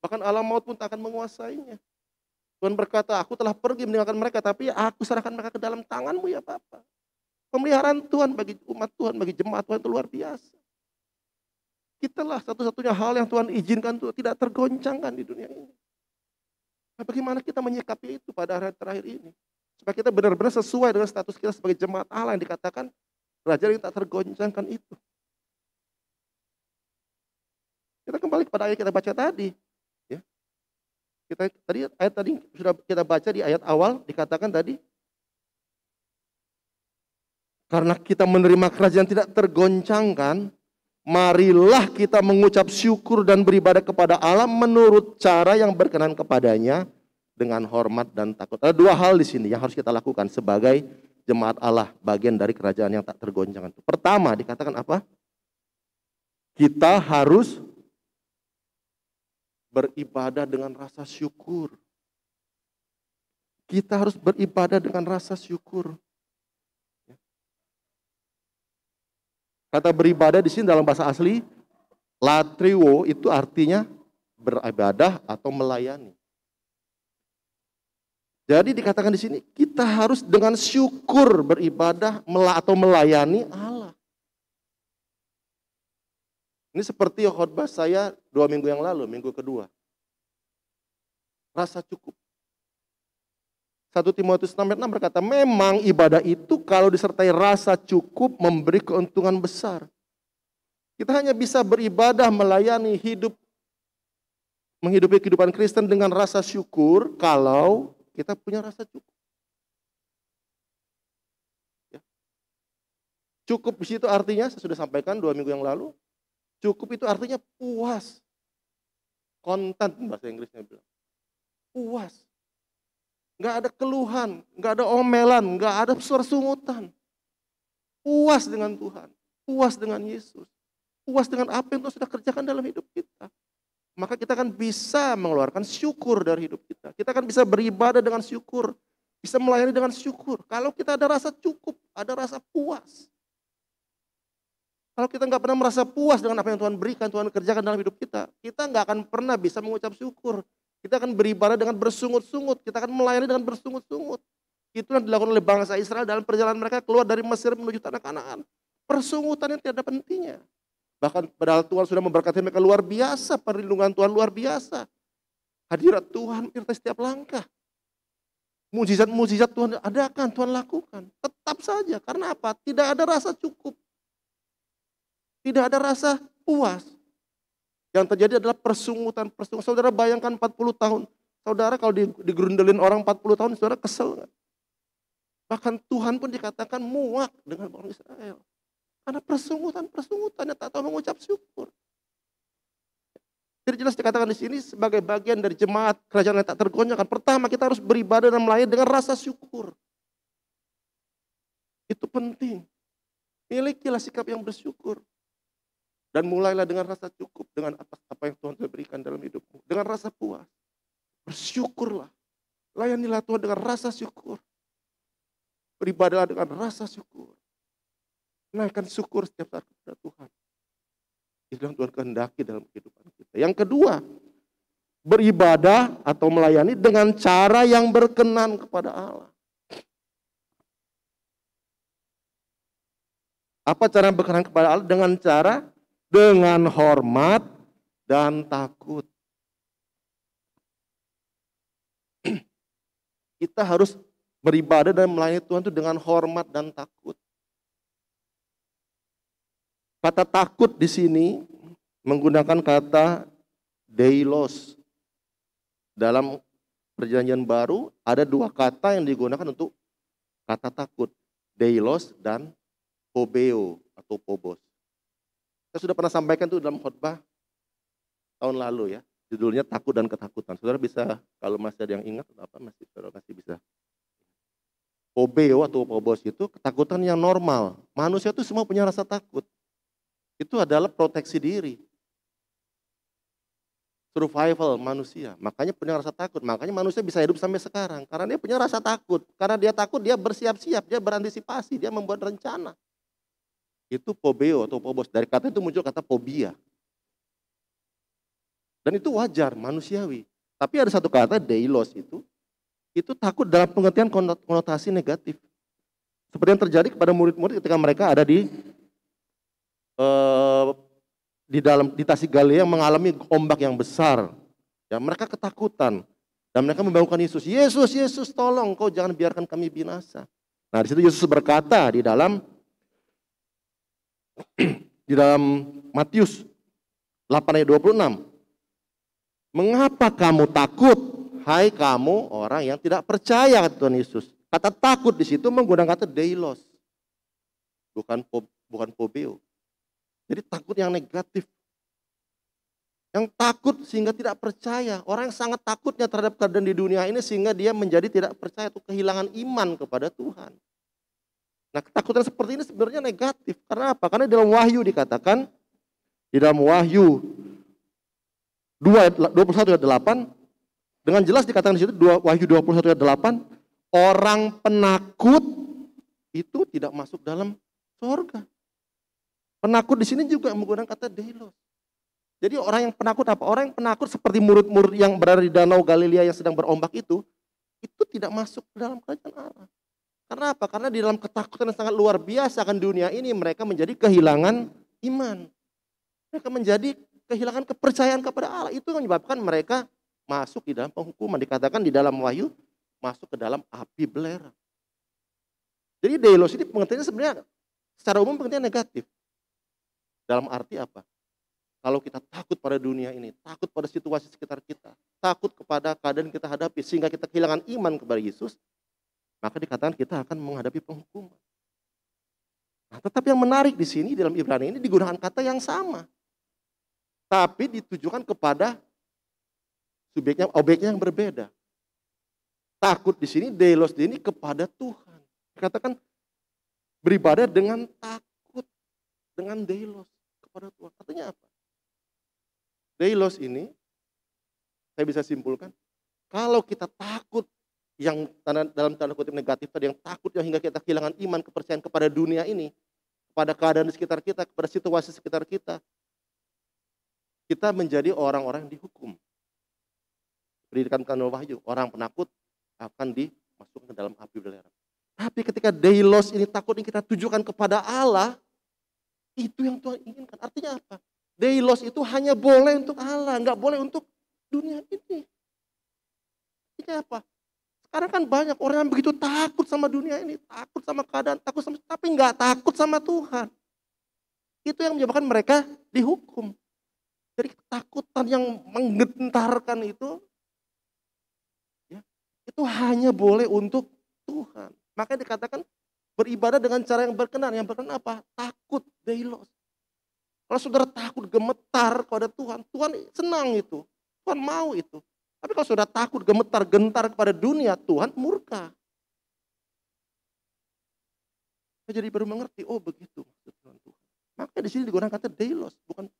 D: Bahkan alam maut pun tak akan menguasainya. Tuhan berkata, aku telah pergi meninggalkan mereka, tapi aku serahkan mereka ke dalam tanganmu ya Bapa. Pemeliharaan Tuhan bagi umat Tuhan, bagi jemaat Tuhan itu luar biasa. Kitalah satu-satunya hal yang Tuhan izinkan untuk tidak tergoncangkan di dunia ini. Nah, bagaimana kita menyikapi itu pada hari terakhir ini? Supaya kita benar-benar sesuai dengan status kita sebagai jemaat Allah yang dikatakan kerajaan yang tak tergoncangkan itu. Kita kembali kepada ayat kita baca tadi. Ya. Ayat tadi sudah kita baca di ayat awal, dikatakan tadi. Karena kita menerima kerajaan tidak tergoncangkan, marilah kita mengucap syukur dan beribadah kepada Allah menurut cara yang berkenan kepadanya dengan hormat dan takut. Ada dua hal di sini yang harus kita lakukan sebagai jemaat Allah, bagian dari kerajaan yang tak tergoncangkan. Pertama, dikatakan apa? Kita harus beribadah dengan rasa syukur. Kita harus beribadah dengan rasa syukur. Kata beribadah di sini dalam bahasa asli, latrio itu artinya beribadah atau melayani. Jadi dikatakan di sini kita harus dengan syukur beribadah atau melayani Allah. Ini seperti khotbah saya 2 minggu yang lalu, minggu kedua. Rasa cukup. 1 Timotius 6:6 berkata, memang ibadah itu kalau disertai rasa cukup memberi keuntungan besar. Kita hanya bisa beribadah, melayani, menghidupi kehidupan Kristen dengan rasa syukur kalau kita punya rasa cukup. Ya. Cukup di situ artinya, saya sudah sampaikan 2 minggu yang lalu, cukup itu artinya puas. Content bahasa Inggrisnya bilang. Puas. Nggak ada keluhan, nggak ada omelan, nggak ada sungutan. Puas dengan Tuhan, puas dengan Yesus, puas dengan apa yang Tuhan sudah kerjakan dalam hidup kita. Maka kita akan bisa mengeluarkan syukur dari hidup kita. Kita akan bisa beribadah dengan syukur, bisa melayani dengan syukur. Kalau kita ada rasa cukup, ada rasa puas. Kalau kita nggak pernah merasa puas dengan apa yang Tuhan berikan, Tuhan kerjakan dalam hidup kita nggak akan pernah bisa mengucap syukur. Kita akan beribadah dengan bersungut-sungut. Kita akan melayani dengan bersungut-sungut. Itu yang dilakukan oleh bangsa Israel dalam perjalanan mereka keluar dari Mesir menuju tanah Kanaan. Persungutan yang tidak ada pentingnya. Bahkan padahal Tuhan sudah memberkati mereka luar biasa. Perlindungan Tuhan luar biasa. Hadirat Tuhan menyertai setiap langkah. Mujizat-mujizat Tuhan adakan, Tuhan lakukan. Tetap saja. Karena apa? Tidak ada rasa cukup. Tidak ada rasa puas. Yang terjadi adalah persungutan. Saudara bayangkan 40 tahun. Saudara kalau digerundelin orang 40 tahun, saudara kesel nggak? Bahkan Tuhan pun dikatakan muak dengan orang Israel. Karena persungutannya tak tahu mengucap syukur. Jadi jelas dikatakan di sini sebagai bagian dari jemaat kerajaan yang tak tergoncangkan. Pertama kita harus beribadah dan melayani dengan rasa syukur. Itu penting. Milikilah sikap yang bersyukur. Dan mulailah dengan rasa cukup dengan atas apa yang Tuhan sudah berikan dalam hidupmu. Dengan rasa puas. Bersyukurlah. Layanilah Tuhan dengan rasa syukur. Beribadahlah dengan rasa syukur. Naikkan syukur setiap saat kepada Tuhan. Itu yang Tuhan kehendaki dalam kehidupan kita. Yang kedua, beribadah atau melayani dengan cara yang berkenan kepada Allah. Apa cara yang berkenan kepada Allah? Dengan hormat dan takut. Kita harus beribadah dan melayani Tuhan itu dengan hormat dan takut. Kata takut di sini menggunakan kata deilos. Dalam perjanjian baru ada 2 kata yang digunakan untuk kata takut. Deilos dan phobeo atau phobos. Saya sudah pernah sampaikan itu dalam khotbah tahun lalu ya. Judulnya takut dan ketakutan. Saudara bisa, kalau masih ada yang ingat apa saudara masih bisa. Phobeo atau phobos itu ketakutan yang normal. Manusia itu semua punya rasa takut. Itu adalah proteksi diri. Survival manusia. Makanya punya rasa takut. Makanya manusia bisa hidup sampai sekarang. Karena dia punya rasa takut. Karena dia takut, dia bersiap-siap. Dia berantisipasi. Dia membuat rencana. Itu phobeo atau phobos. Dari kata itu muncul kata fobia. Dan itu wajar, manusiawi. Tapi ada satu kata, deilos itu takut dalam pengertian konotasi negatif. Seperti yang terjadi kepada murid-murid ketika mereka ada di Tasik Galilea mengalami ombak yang besar. Ya, mereka ketakutan. Dan mereka membangunkan Yesus. Yesus, tolong kau jangan biarkan kami binasa. Nah, di situ Yesus berkata di dalam Matius 8 ayat 26. Mengapa kamu takut, hai kamu orang yang tidak percaya, kata Tuhan Yesus. Kata takut di situ menggunakan kata deilos. Bukan phobeo. Jadi takut yang negatif. Yang takut sehingga tidak percaya. Orang yang sangat takutnya terhadap keadaan di dunia ini sehingga dia menjadi tidak percaya atau kehilangan iman kepada Tuhan. Nah, ketakutan seperti ini sebenarnya negatif. Karena apa? Karena dalam Wahyu dikatakan, di dalam Wahyu 21 ayat 8, dengan jelas dikatakan di situ, Wahyu 21 ayat 8, orang penakut itu tidak masuk dalam surga. Penakut di sini juga menggunakan kata deilos. Jadi orang yang penakut apa? Orang yang penakut seperti murid-murid yang berada di danau Galilea yang sedang berombak itu itu tidak masuk ke dalam kerajaan Allah. Karena apa? Karena di dalam ketakutan yang sangat luar biasa akan dunia ini, mereka menjadi kehilangan iman. Mereka menjadi kehilangan kepercayaan kepada Allah. Itu yang menyebabkan mereka masuk di dalam penghukuman. Dikatakan di dalam Wahyu, masuk ke dalam api belerang. Jadi deilos ini pengertiannya sebenarnya secara umum pengertian negatif. Dalam arti apa? Kalau kita takut pada dunia ini, takut pada situasi sekitar kita, takut kepada keadaan yang kita hadapi, sehingga kita kehilangan iman kepada Yesus, maka dikatakan kita akan menghadapi penghukuman. Nah, tetapi yang menarik di sini dalam Ibrani ini digunakan kata yang sama, tapi ditujukan kepada subjeknya, objeknya yang berbeda. Takut di sini, deilos di sini kepada Tuhan. Dikatakan beribadah dengan takut, dengan deilos kepada Tuhan. Artinya apa? Deilos ini, saya bisa simpulkan, kalau kita takut yang dalam tanda kutip negatif tadi, yang takut yang hingga kita kehilangan iman, kepercayaan kepada dunia ini, kepada keadaan di sekitar kita, kepada situasi sekitar kita, kita menjadi orang-orang yang dihukum. Pendidikan kanun Wahyu, orang penakut akan dimasukkan ke dalam api belerang. Tapi ketika deilos ini, takut ini kita tujukan kepada Allah, itu yang Tuhan inginkan. Artinya apa? Deilos itu hanya boleh untuk Allah, nggak boleh untuk dunia ini. Artinya apa? Sekarang kan banyak orang yang begitu takut sama dunia ini, takut sama keadaan, tapi nggak takut sama Tuhan. Itu yang menyebabkan mereka dihukum. Jadi ketakutan yang menggentarkan itu, ya, itu hanya boleh untuk Tuhan. Makanya dikatakan beribadah dengan cara yang berkenan. Yang berkenan apa? Takut, deilos. Kalau saudara takut, gemetar kepada Tuhan, Tuhan senang itu. Tuhan mau itu. Tapi kalau saudara takut, gemetar, gentar kepada dunia, Tuhan murka. Saya jadi baru mengerti, oh begitu maksud Tuhan. Makanya di sini digunakan kata deilos, bukan.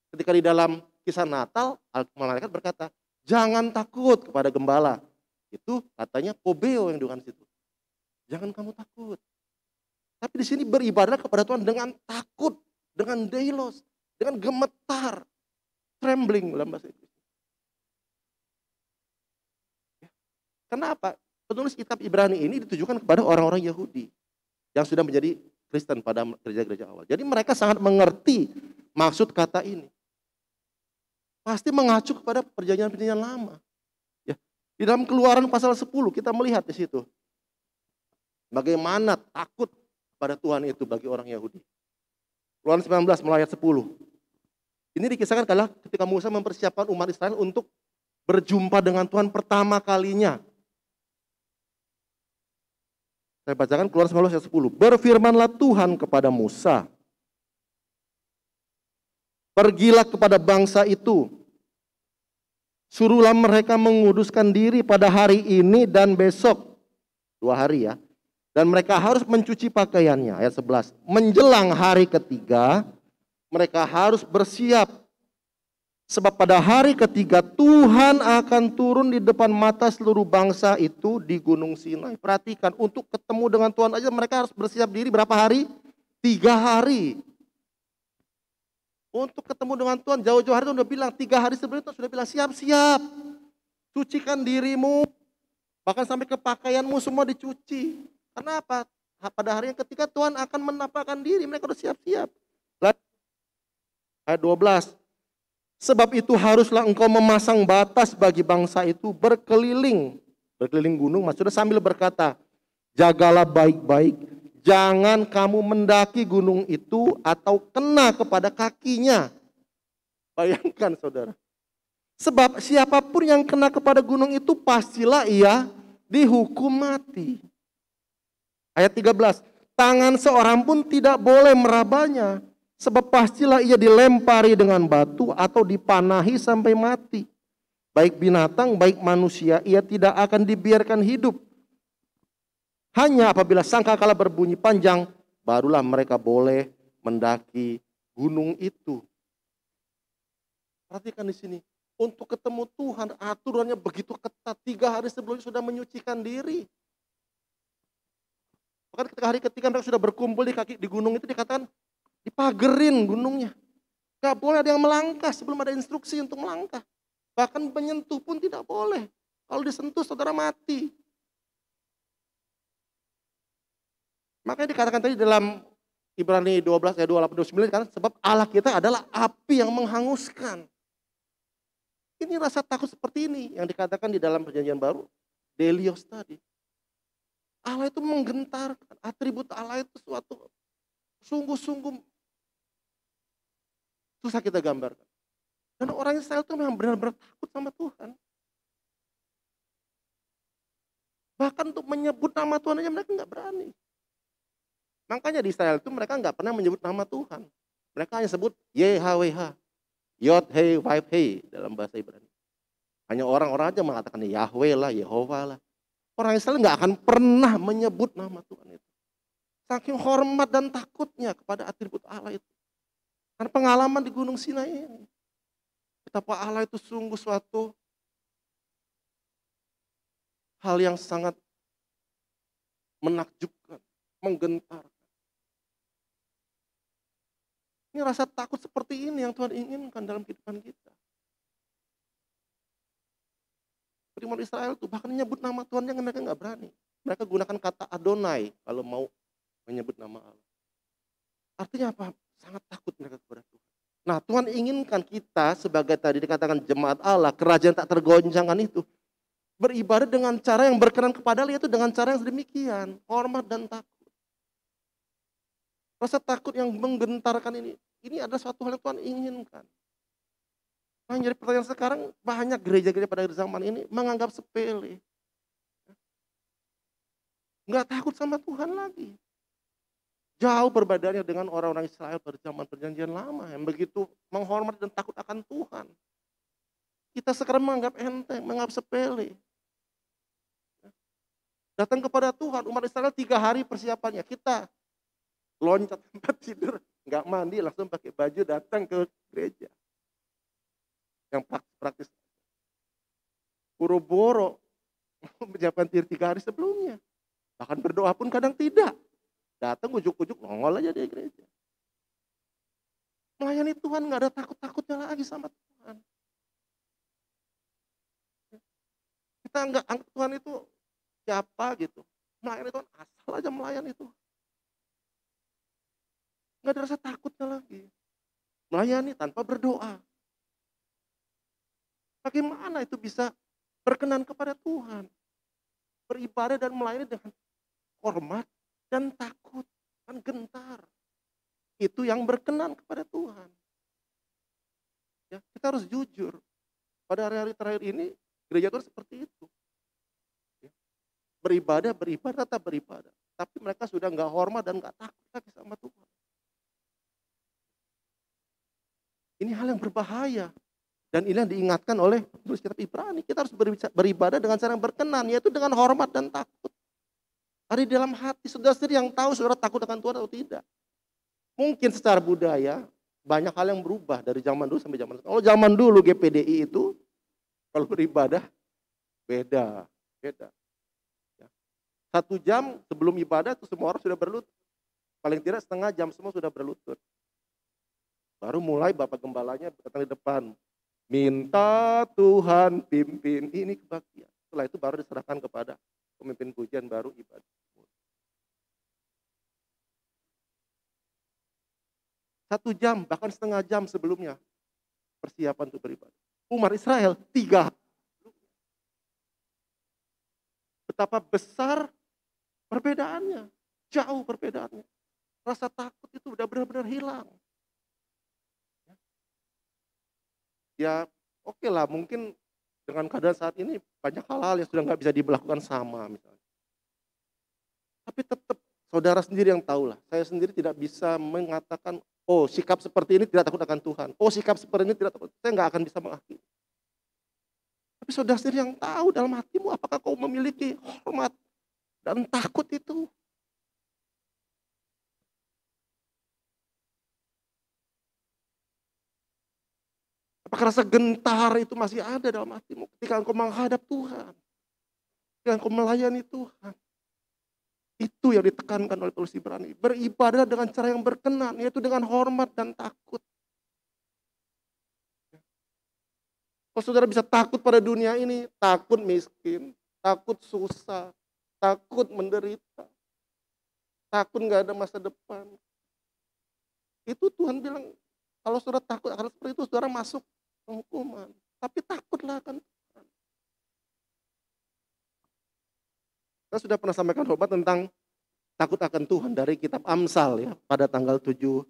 D: Ketika di dalam kisah Natal, malaikat berkata, jangan takut kepada gembala. Itu katanya pobeo yang digunakan situ. Jangan kamu takut. Tapi di sini beribadah kepada Tuhan dengan takut, dengan deilos, dengan gemetar, trembling dalam bahasa Inggris. Kenapa? Penulis kitab Ibrani ini ditujukan kepada orang-orang Yahudi yang sudah menjadi Kristen pada gereja-gereja awal. Jadi mereka sangat mengerti maksud kata ini. Pasti mengacu kepada perjanjian-perjanjian lama. Ya. Di dalam Keluaran pasal 10 kita melihat di situ bagaimana takut pada Tuhan itu bagi orang Yahudi. Keluaran 19 mulai ayat 10. Ini dikisahkan adalah ketika Musa mempersiapkan umat Israel untuk berjumpa dengan Tuhan pertama kalinya. Saya bacakan Keluaran 19 ayat 10. Berfirmanlah Tuhan kepada Musa, pergilah kepada bangsa itu, suruhlah mereka menguduskan diri pada hari ini dan besok. 2 hari ya. Dan mereka harus mencuci pakaiannya. Ayat 11. Menjelang hari ketiga, mereka harus bersiap. Sebab pada hari ketiga Tuhan akan turun di depan mata seluruh bangsa itu di Gunung Sinai. Perhatikan, untuk ketemu dengan Tuhan aja mereka harus bersiap diri berapa hari? 3 hari. Untuk ketemu dengan Tuhan jauh-jauh hari itu sudah bilang, 3 hari sebelum itu sudah bilang siap-siap. Cucikan dirimu. Bahkan sampai ke pakaianmu semua dicuci. Karena apa? Pada hari yang ketiga Tuhan akan menampakkan diri. Mereka harus siap-siap. Ayat 12. Sebab itu haruslah engkau memasang batas bagi bangsa itu berkeliling. Berkeliling gunung maksudnya sambil berkata, jagalah baik-baik. Jangan kamu mendaki gunung itu atau kena kepada kakinya. Bayangkan saudara. Sebab siapapun yang kena kepada gunung itu pastilah ia dihukum mati. Ayat 13, tangan seorang pun tidak boleh merabanya, sebab pastilah ia dilempari dengan batu atau dipanahi sampai mati. Baik binatang, baik manusia, ia tidak akan dibiarkan hidup. Hanya apabila sangkakala berbunyi panjang, barulah mereka boleh mendaki gunung itu. Perhatikan di sini, untuk ketemu Tuhan aturannya begitu ketat. 3 hari sebelumnya sudah menyucikan diri. Bahkan ketika hari ketiga mereka sudah berkumpul di gunung itu dikatakan dipagerin gunungnya. Gak boleh ada yang melangkah sebelum ada instruksi untuk melangkah. Bahkan menyentuh pun tidak boleh. Kalau disentuh saudara mati. Makanya dikatakan tadi dalam Ibrani 12 ayat 28-29 kan, sebab Allah kita adalah api yang menghanguskan. Ini rasa takut seperti ini yang dikatakan di dalam perjanjian baru, Delios tadi. Allah itu menggentarkan, atribut Allah itu suatu sungguh-sungguh susah kita gambarkan. Dan orang Israel itu memang benar-benar takut sama Tuhan. Bahkan untuk menyebut nama Tuhan aja mereka nggak berani. Makanya di Israel itu mereka nggak pernah menyebut nama Tuhan. Mereka hanya sebut YHWH, Yod Hei Vav Hei dalam bahasa Ibrani. Hanya orang-orang aja mengatakan Yahweh lah, Yehova lah. Orang Israel nggak akan pernah menyebut nama Tuhan itu. Saking hormat dan takutnya kepada atribut Allah itu. Karena pengalaman di Gunung Sinai ini. Betapa Allah itu sungguh suatu hal yang sangat menakjubkan, menggentarkan. Ini rasa takut seperti ini yang Tuhan inginkan dalam kehidupan kita. Umat Israel itu bahkan menyebut nama Tuhan yang mereka nggak berani. Mereka gunakan kata Adonai kalau mau menyebut nama Allah. Artinya apa? Sangat takut mereka kepada Tuhan. Nah, Tuhan inginkan kita sebagai tadi dikatakan jemaat Allah, kerajaan tak tergoncangkan itu, beribadah dengan cara yang berkenan kepada Allah, yaitu dengan cara yang sedemikian, hormat dan takut. Rasa takut yang menggentarkan ini adalah suatu hal yang Tuhan inginkan. Nah, jadi pertanyaan sekarang, banyak gereja-gereja pada zaman ini menganggap sepele. Nggak takut sama Tuhan lagi. Jauh perbedaannya dengan orang-orang Israel pada zaman perjanjian lama yang begitu menghormati dan takut akan Tuhan. Kita sekarang menganggap enteng, menganggap sepele. Datang kepada Tuhan, umat Israel 3 hari persiapannya. Kita loncat tempat tidur, nggak mandi, langsung pakai baju datang ke gereja. Yang praktis. Boro-boro menyiapkan 3 hari sebelumnya. Bahkan berdoa pun kadang tidak. Datang ujuk-ujuk nongol aja di gereja. Melayani Tuhan nggak ada takut-takutnya lagi sama Tuhan. Kita nggak anggap Tuhan itu siapa gitu. Melayani Tuhan asal aja melayani Tuhan. Nggak ada rasa takutnya lagi. Melayani tanpa berdoa. Bagaimana itu bisa berkenan kepada Tuhan? Beribadah dan melayani dengan hormat dan takut dan gentar. Itu yang berkenan kepada Tuhan. Ya, kita harus jujur. Pada hari-hari terakhir ini, gereja Tuhan seperti itu. Ya, beribadah, tetap beribadah. Tapi mereka sudah nggak hormat dan nggak takut lagi sama Tuhan. Ini hal yang berbahaya. Dan ini yang diingatkan oleh penulis kitab Ibrani. Kita harus beribadah dengan cara yang berkenan, yaitu dengan hormat dan takut. Ada di dalam hati saudara sendiri yang tahu saudara takut akan Tuhan atau tidak. Mungkin secara budaya banyak hal yang berubah dari zaman dulu sampai zaman sekarang. Kalau zaman dulu GPDI itu kalau beribadah beda. Ya. 1 jam sebelum ibadah itu semua orang sudah berlutut. Paling tidak setengah jam semua sudah berlutut. Baru mulai Bapak Gembalanya datang di depan. Minta Tuhan pimpin, ini kebaktian. Setelah itu baru diserahkan kepada pemimpin pujian baru ibadah. 1 jam, bahkan setengah jam sebelumnya persiapan untuk beribadah. Umat Israel 3 hari. Betapa besar perbedaannya, jauh perbedaannya. Rasa takut itu udah benar-benar hilang. Ya oke lah, mungkin dengan keadaan saat ini banyak hal-hal yang sudah nggak bisa dilakukan sama misalnya. Tapi tetap saudara sendiri yang tahu lah. Saya sendiri tidak bisa mengatakan, oh sikap seperti ini tidak takut akan Tuhan. Oh sikap seperti ini tidak takut. Saya nggak akan bisa mengakhiri. Tapi saudara sendiri yang tahu dalam hatimu apakah kau memiliki hormat dan takut itu. Apakah rasa gentar itu masih ada dalam hatimu ketika engkau menghadap Tuhan? Ketika engkau melayani Tuhan. Itu yang ditekankan oleh penulis Ibrani. Beribadah dengan cara yang berkenan, yaitu dengan hormat dan takut. Kalau saudara bisa takut pada dunia ini, takut miskin, takut susah, takut menderita, takut nggak ada masa depan. Itu Tuhan bilang, kalau saudara takut akan seperti itu, saudara masuk hukuman. Tapi takutlah akan Tuhan. Saya sudah pernah sampaikan khotbah tentang takut akan Tuhan dari kitab Amsal ya, pada tanggal 7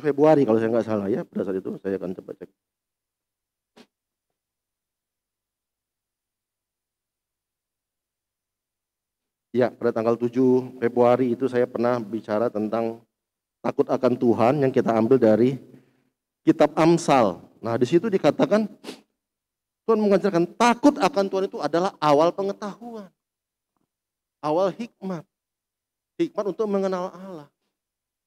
D: Februari kalau saya nggak salah ya, pada saat itu saya akan coba cek. Ya, pada tanggal 7 Februari itu saya pernah bicara tentang takut akan Tuhan yang kita ambil dari kitab Amsal. Nah, di situ dikatakan Tuhan mengajarkan takut akan Tuhan itu adalah awal pengetahuan. Awal hikmat. Hikmat untuk mengenal Allah.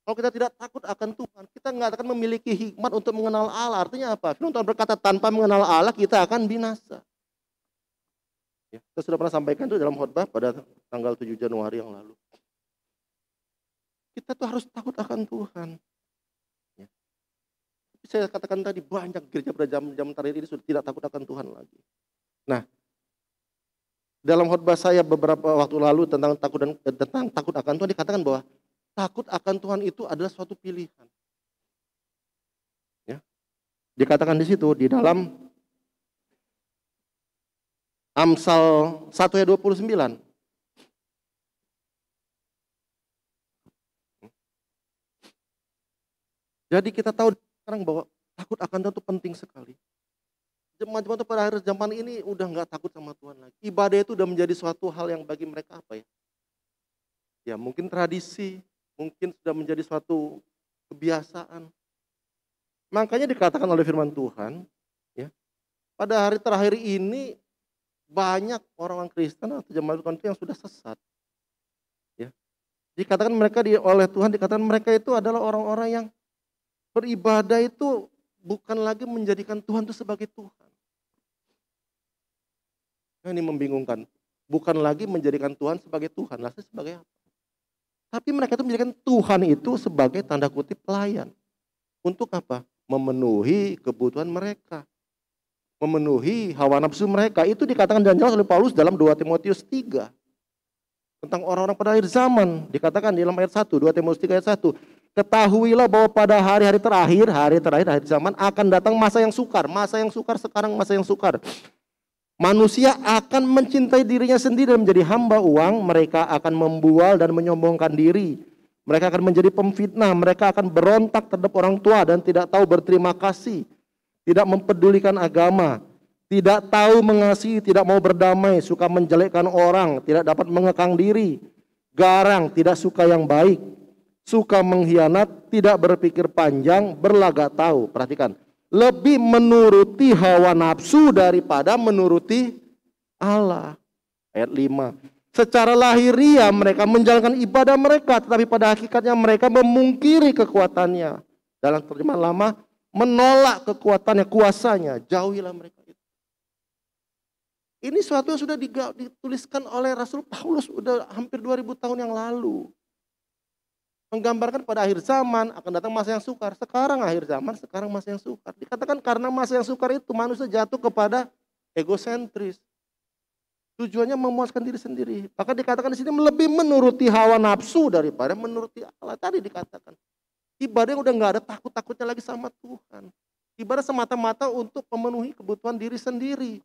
D: Kalau kita tidak takut akan Tuhan, kita nggak akan memiliki hikmat untuk mengenal Allah. Artinya apa? Firman Tuhan berkata tanpa mengenal Allah kita akan binasa. Ya, saya sudah pernah sampaikan itu dalam khotbah pada tanggal 7 Januari yang lalu. Kita tuh harus takut akan Tuhan. Ya. Saya katakan tadi banyak gereja pada jam terakhir ini sudah tidak takut akan Tuhan lagi. Nah, dalam khotbah saya beberapa waktu lalu tentang takut akan Tuhan dikatakan bahwa takut akan Tuhan itu adalah suatu pilihan. Ya. Dikatakan di situ di dalam Amsal 1 ayat 29. Jadi kita tahu sekarang bahwa takut akan Tuhan itu penting sekali. Jemaat-jemaat pada akhir zaman ini udah nggak takut sama Tuhan lagi. Ibadah itu udah menjadi suatu hal yang bagi mereka apa ya? Ya mungkin tradisi, mungkin sudah menjadi suatu kebiasaan. Makanya dikatakan oleh firman Tuhan, ya, pada hari terakhir ini banyak orang-orang Kristen atau jemaat Tuhan itu yang sudah sesat. Ya. Dikatakan mereka oleh Tuhan dikatakan mereka itu adalah orang-orang yang beribadah itu bukan lagi menjadikan Tuhan itu sebagai Tuhan. Nah, ini membingungkan. Bukan lagi menjadikan Tuhan sebagai Tuhan, lalu sebagai apa? Tapi mereka itu menjadikan Tuhan itu sebagai tanda kutip pelayan. Untuk apa? Memenuhi kebutuhan mereka. Memenuhi hawa nafsu mereka. Itu dikatakan dan jelas oleh Paulus dalam 2 Timotius 3. Tentang orang-orang pada akhir zaman. Dikatakan di dalam ayat 1, 2 Timotius 3 ayat 1. Ketahuilah bahwa pada hari-hari terakhir, akhir zaman akan datang masa yang sukar. Masa yang sukar sekarang masa yang sukar. Manusia akan mencintai dirinya sendiri dan menjadi hamba uang. Mereka akan membual dan menyombongkan diri. Mereka akan menjadi pemfitnah. Mereka akan berontak terhadap orang tua dan tidak tahu berterima kasih. Tidak mempedulikan agama, tidak tahu mengasihi, tidak mau berdamai, suka menjelekkan orang, tidak dapat mengekang diri, garang, tidak suka yang baik, suka mengkhianat, tidak berpikir panjang, berlagak tahu. Perhatikan, lebih menuruti hawa nafsu daripada menuruti Allah. Ayat 5. Secara lahiriah mereka menjalankan ibadah mereka, tetapi pada hakikatnya mereka memungkiri kekuatannya. Dalam terjemahan lama, menolak kekuatannya, kuasanya, jauhilah mereka itu. Ini suatu yang sudah dituliskan oleh Rasul Paulus sudah hampir 2000 tahun yang lalu. Menggambarkan pada akhir zaman akan datang masa yang sukar. Sekarang akhir zaman, sekarang masa yang sukar. Dikatakan karena masa yang sukar itu manusia jatuh kepada egosentris. Tujuannya memuaskan diri sendiri. Maka dikatakan di sini lebih menuruti hawa nafsu daripada menuruti Allah. Tadi dikatakan. Ibadah yang udah nggak ada takut-takutnya lagi sama Tuhan. Ibadah semata-mata untuk memenuhi kebutuhan diri sendiri.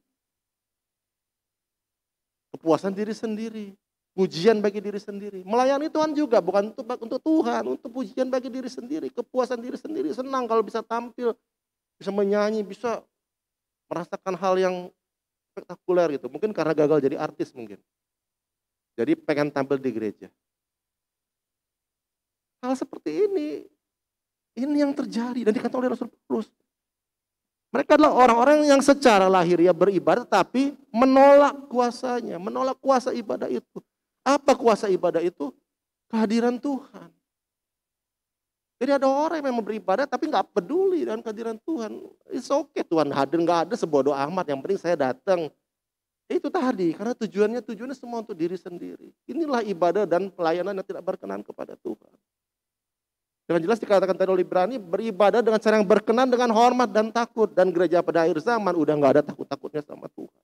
D: Kepuasan diri sendiri. Pujian bagi diri sendiri. Melayani Tuhan juga bukan untuk Tuhan. Untuk pujian bagi diri sendiri. Kepuasan diri sendiri. Senang kalau bisa tampil. Bisa menyanyi. Bisa merasakan hal yang spektakuler gitu. Mungkin karena gagal jadi artis mungkin. Jadi pengen tampil di gereja. Hal seperti ini yang terjadi dan dikatakan oleh Rasul Paulus. Mereka adalah orang-orang yang secara lahiriah beribadah tapi menolak kuasanya, menolak kuasa ibadah itu. Apa kuasa ibadah itu? Kehadiran Tuhan. Jadi ada orang yang memang beribadah tapi nggak peduli dengan kehadiran Tuhan. It's okay Tuhan hadir nggak ada sebodoh amat, yang penting saya datang. Itu tadi karena tujuannya semua untuk diri sendiri. Inilah ibadah dan pelayanan yang tidak berkenan kepada Tuhan. Dengan jelas dikatakan tadi oleh Ibrani, beribadah dengan cara yang berkenan, dengan hormat dan takut. Dan gereja pada akhir zaman udah nggak ada takut-takutnya sama Tuhan.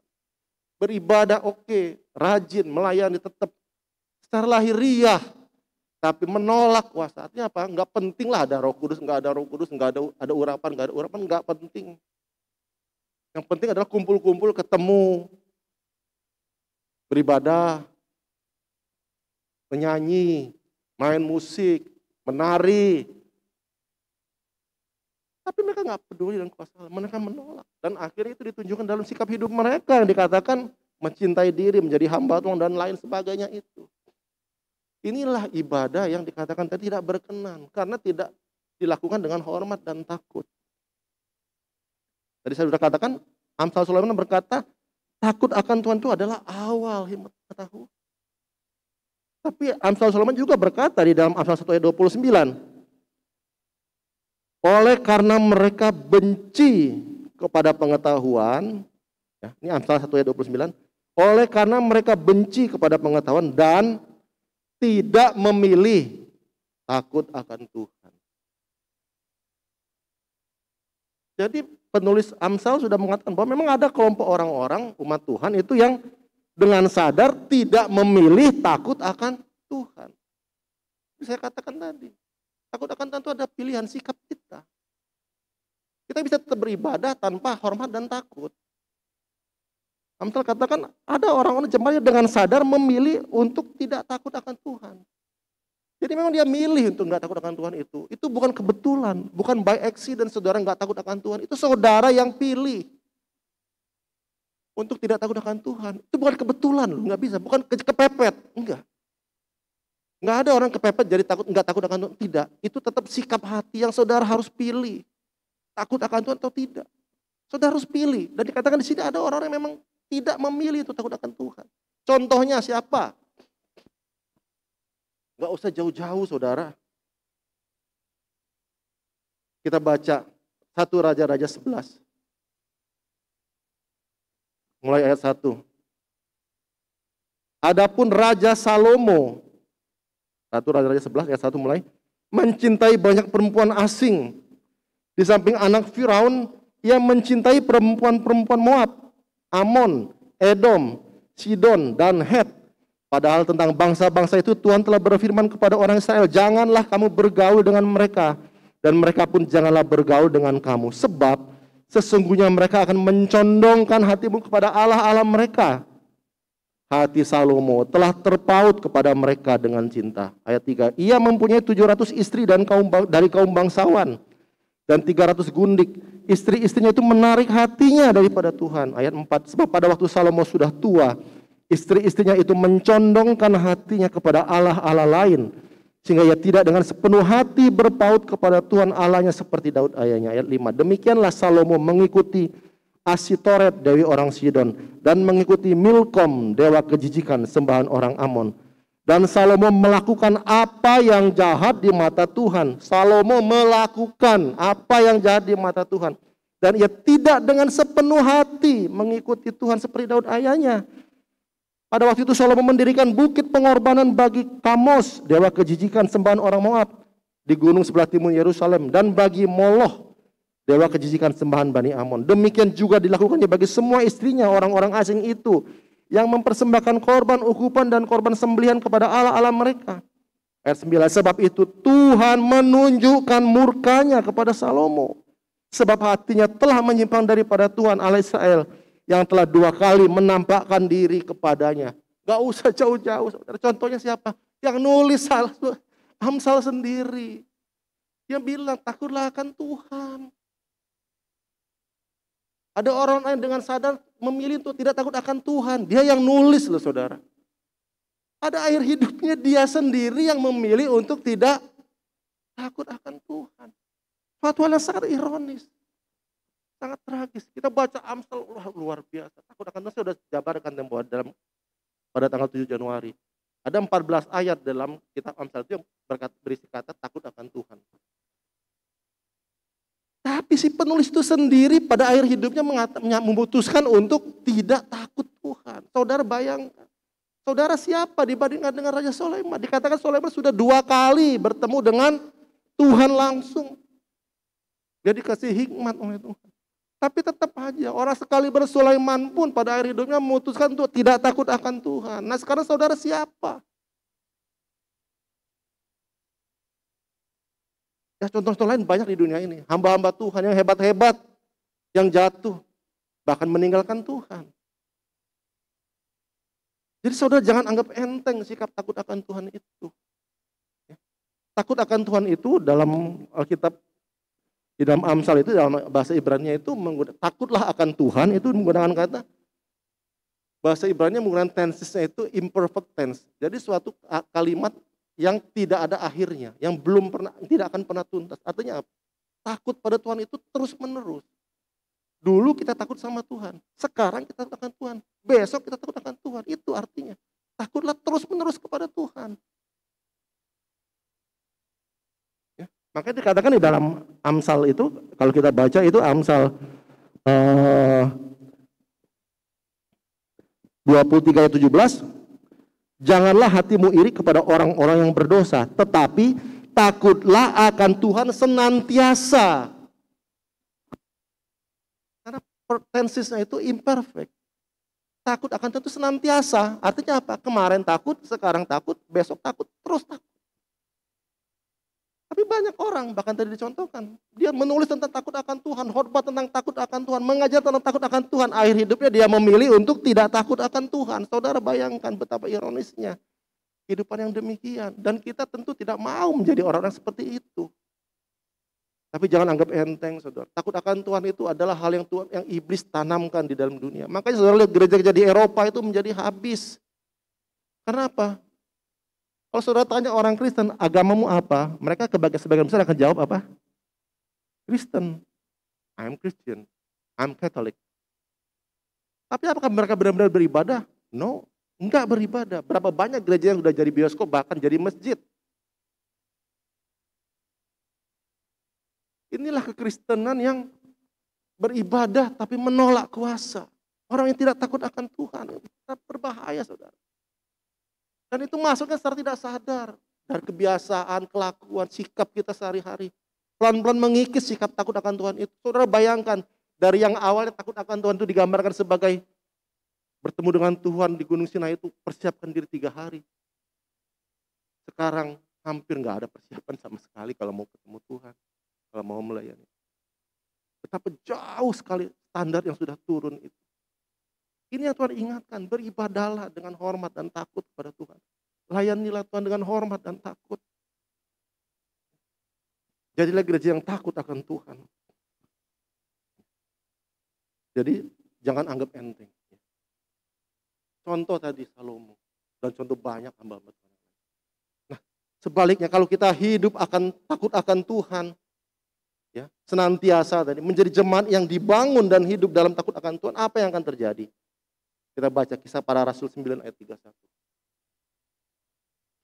D: Beribadah oke, rajin, melayani tetap secara lahiriah, tapi menolak kuasa. Artinya apa? Nggak penting lah ada Roh Kudus, nggak ada Roh Kudus, nggak ada urapan, nggak ada urapan, nggak penting. Yang penting adalah kumpul-kumpul, ketemu, beribadah, menyanyi, main musik, menari. Tapi mereka nggak peduli dengan kuasa Allah, mereka menolak. Dan akhirnya itu ditunjukkan dalam sikap hidup mereka yang dikatakan mencintai diri, menjadi hamba Tuhan dan lain sebagainya itu. Inilah ibadah yang dikatakan tadi tidak berkenan karena tidak dilakukan dengan hormat dan takut. Tadi saya sudah katakan, Amsal Sulaiman berkata, takut akan Tuhan itu adalah awal hikmat pengetahuan. Tapi Amsal Sulaiman juga berkata di dalam Amsal 1 ayat 29, oleh karena mereka benci kepada pengetahuan, ya, ini Amsal 1 ayat 29, oleh karena mereka benci kepada pengetahuan dan tidak memilih takut akan Tuhan. Jadi penulis Amsal sudah mengatakan bahwa memang ada kelompok orang-orang umat Tuhan itu yang dengan sadar tidak memilih takut akan Tuhan. Saya katakan tadi, takut akan Tuhan itu ada pilihan sikap kita. Kita bisa tetap beribadah tanpa hormat dan takut. Amsal katakan ada orang-orang jemaat dengan sadar memilih untuk tidak takut akan Tuhan. Jadi memang dia milih untuk nggak takut akan Tuhan itu. Itu bukan kebetulan, bukan by accident saudara nggak takut akan Tuhan. Itu saudara yang pilih untuk tidak takut akan Tuhan. Itu bukan kebetulan, nggak bisa, bukan kepepet, enggak. Nggak ada orang kepepet jadi nggak takut akan Tuhan. Tidak, itu tetap sikap hati yang saudara harus pilih. Takut akan Tuhan atau tidak. Saudara harus pilih. Dan dikatakan di sini ada orang-orang yang memang tidak memilih untuk takut akan Tuhan. Contohnya siapa? Nggak usah jauh-jauh saudara. Kita baca 1 Raja-Raja 11. Mulai ayat 1. Adapun Raja Salomo, 1 Raja-Raja 11 ayat 1 mulai, mencintai banyak perempuan asing. Di samping anak Firaun, ia mencintai perempuan-perempuan Moab, Amon, Edom, Sidon, dan Het. Padahal tentang bangsa-bangsa itu Tuhan telah berfirman kepada orang Israel, janganlah kamu bergaul dengan mereka, dan mereka pun janganlah bergaul dengan kamu. Sebab sesungguhnya mereka akan mencondongkan hatimu kepada Allah-Allah mereka. Hati Salomo telah terpaut kepada mereka dengan cinta. Ayat 3, ia mempunyai 700 istri dan dari kaum bangsawan, dan 300 gundik. Istri-istrinya itu menarik hatinya daripada Tuhan. Ayat 4, sebab pada waktu Salomo sudah tua, istri-istrinya itu mencondongkan hatinya kepada Allah-Allah lain, sehingga ia tidak dengan sepenuh hati berpaut kepada Tuhan Allahnya seperti Daud ayahnya. Ayat 5, demikianlah Salomo mengikuti Asitoret, dewi orang Sidon, dan mengikuti Milkom, dewa kejijikan, sembahan orang Amon. Dan Salomo melakukan apa yang jahat di mata Tuhan. Salomo melakukan apa yang jahat di mata Tuhan. Dan ia tidak dengan sepenuh hati mengikuti Tuhan seperti Daud ayahnya. Pada waktu itu Salomo mendirikan bukit pengorbanan bagi Kamos, dewa kejijikan sembahan orang Moab, di gunung sebelah timur Yerusalem, dan bagi Moloch, dewa kejijikan sembahan Bani Amon. Demikian juga dilakukannya bagi semua istrinya, orang-orang asing itu, yang mempersembahkan korban ukupan dan korban sembelihan kepada Allah-Allah mereka. Ayat 9, sebab itu Tuhan menunjukkan murkanya kepada Salomo, sebab hatinya telah menyimpang daripada Tuhan Allah Israel, yang telah 2 kali menampakkan diri kepadanya. Gak usah jauh-jauh. Contohnya siapa? Yang nulis Amsal sendiri. Dia bilang takutlah akan Tuhan. Ada orang lain dengan sadar memilih untuk tidak takut akan Tuhan. Dia yang nulis loh saudara. Pada akhir hidupnya dia sendiri yang memilih untuk tidak takut akan Tuhan. Suatu hal yang sangat ironis. Sangat tragis. Kita baca Amsal, luar biasa. Takut akan Tuhan, saya sudah jabarkan pada tanggal 7 Januari. Ada 14 ayat dalam kitab Amsal itu yang berisi kata takut akan Tuhan. Tapi si penulis itu sendiri pada akhir hidupnya memutuskan untuk tidak takut Tuhan. Saudara bayangkan. Saudara siapa dibandingkan dengan Raja Sulaiman? Dikatakan Sulaiman sudah 2 kali bertemu dengan Tuhan langsung. Dia dikasih hikmat oleh Tuhan. Tapi tetap aja orang sekali Sulaiman pun pada akhir hidupnya memutuskan untuk tidak takut akan Tuhan. Nah sekarang saudara siapa? Ya contoh-contoh lain banyak di dunia ini. Hamba-hamba Tuhan yang hebat-hebat, yang jatuh, bahkan meninggalkan Tuhan. Jadi saudara jangan anggap enteng sikap takut akan Tuhan itu. Takut akan Tuhan itu dalam Alkitab, di dalam Amsal itu, dalam bahasa Ibrani itu, takutlah akan Tuhan itu menggunakan kata, bahasa Ibrani menggunakan tensesnya itu imperfect tense. Jadi suatu kalimat yang tidak ada akhirnya, yang belum pernah, tidak akan pernah tuntas. Artinya apa? Takut pada Tuhan itu terus menerus. Dulu kita takut sama Tuhan, sekarang kita takut akan Tuhan, besok kita takut akan Tuhan. Itu artinya, takutlah terus menerus kepada Tuhan. Ya, makanya dikatakan di dalam Amsal itu, kalau kita baca itu Amsal 23 ayat 17, janganlah hatimu iri kepada orang-orang yang berdosa, tetapi takutlah akan Tuhan senantiasa. Karena tensesnya itu imperfect. Takut akan Tuhan itu senantiasa. Artinya apa? Kemarin takut, sekarang takut, besok takut, terus takut. Tapi banyak orang, bahkan tadi dicontohkan, dia menulis tentang takut akan Tuhan, khotbah tentang takut akan Tuhan, mengajar tentang takut akan Tuhan. Akhir hidupnya dia memilih untuk tidak takut akan Tuhan. Saudara bayangkan betapa ironisnya kehidupan yang demikian. Dan kita tentu tidak mau menjadi orang-orang seperti itu. Tapi jangan anggap enteng, saudara. Takut akan Tuhan itu adalah hal yang Tuhan, yang iblis tanamkan di dalam dunia. Makanya saudara lihat gereja-gereja di Eropa itu menjadi habis. Karena apa? Kalau saudara tanya orang Kristen, agamamu apa? Mereka sebagian besar akan jawab apa? Kristen. I'm Christian. I'm Catholic. Tapi apakah mereka benar-benar beribadah? No, enggak beribadah. Berapa banyak gereja yang sudah jadi bioskop, bahkan jadi masjid. Inilah kekristenan yang beribadah tapi menolak kuasa. Orang yang tidak takut akan Tuhan, itu berbahaya, saudara. Dan itu masuknya secara tidak sadar. Dari kebiasaan, kelakuan, sikap kita sehari-hari. Pelan-pelan mengikis sikap takut akan Tuhan itu. Saudara bayangkan, dari yang awalnya takut akan Tuhan itu digambarkan sebagai bertemu dengan Tuhan di Gunung Sinai itu persiapkan diri 3 hari. Sekarang hampir nggak ada persiapan sama sekali kalau mau ketemu Tuhan. Kalau mau melayani. Betapa jauh sekali standar yang sudah turun itu. Ini yang Tuhan ingatkan, beribadahlah dengan hormat dan takut kepada Tuhan. Layanilah Tuhan dengan hormat dan takut. Jadilah gereja yang takut akan Tuhan. Jadi jangan anggap enteng. Contoh tadi Salomo dan contoh banyak hamba-hamba Tuhan. Nah, sebaliknya kalau kita hidup akan takut akan Tuhan, ya, senantiasa tadi menjadi jemaat yang dibangun dan hidup dalam takut akan Tuhan, apa yang akan terjadi? Kita baca Kisah Para Rasul 9 ayat 31.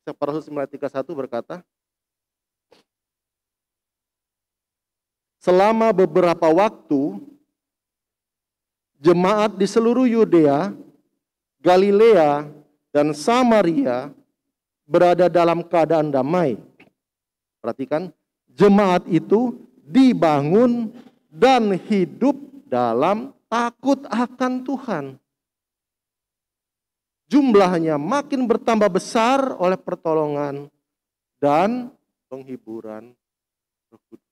D: Kisah Para Rasul 9 ayat 31 berkata, selama beberapa waktu, jemaat di seluruh Yudea, Galilea, dan Samaria berada dalam keadaan damai. Perhatikan, jemaat itu dibangun dan hidup dalam takut akan Tuhan. Jumlahnya makin bertambah besar oleh pertolongan dan penghiburan Roh Kudus.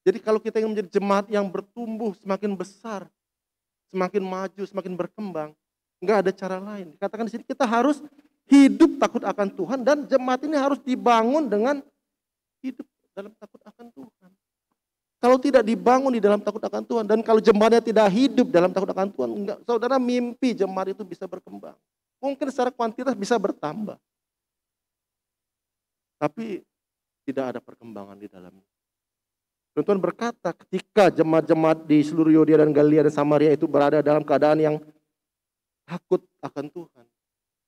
D: Jadi kalau kita ingin menjadi jemaat yang bertumbuh semakin besar, semakin maju, semakin berkembang, nggak ada cara lain. Dikatakan di sini kita harus hidup takut akan Tuhan dan jemaat ini harus dibangun dengan hidup dalam takut akan Tuhan. Kalau tidak dibangun di dalam takut akan Tuhan dan kalau jemaatnya tidak hidup dalam takut akan Tuhan, enggak, saudara mimpi jemaat itu bisa berkembang. Mungkin secara kuantitas bisa bertambah. Tapi tidak ada perkembangan di dalamnya. Dan Tuhan berkata ketika jemaat-jemaat di seluruh Yudea dan Galilea dan Samaria itu berada dalam keadaan yang takut akan Tuhan.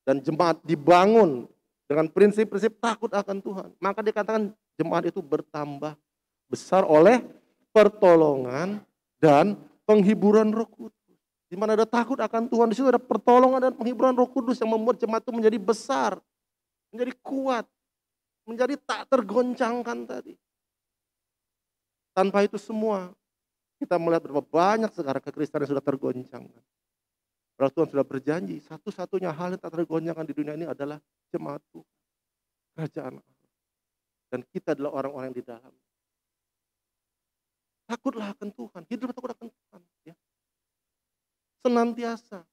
D: Dan jemaat dibangun dengan prinsip-prinsip takut akan Tuhan. Maka dikatakan jemaat itu bertambah besar oleh pertolongan dan penghiburan Roh Kudus. Di mana ada takut akan Tuhan, di situ ada pertolongan dan penghiburan Roh Kudus yang membuat jemaat itu menjadi besar, menjadi kuat, menjadi tak tergoncangkan tadi. Tanpa itu semua, kita melihat berapa banyak sekarang kekristenan yang sudah tergoncangkan. Padahal Tuhan sudah berjanji, satu-satunya hal yang tak tergoncangkan di dunia ini adalah jemaat Tuhan, kerajaan Allah. Dan kita adalah orang-orang yang di dalam. Takutlah akan Tuhan, hidup takut akan Tuhan. Ya. Senantiasa.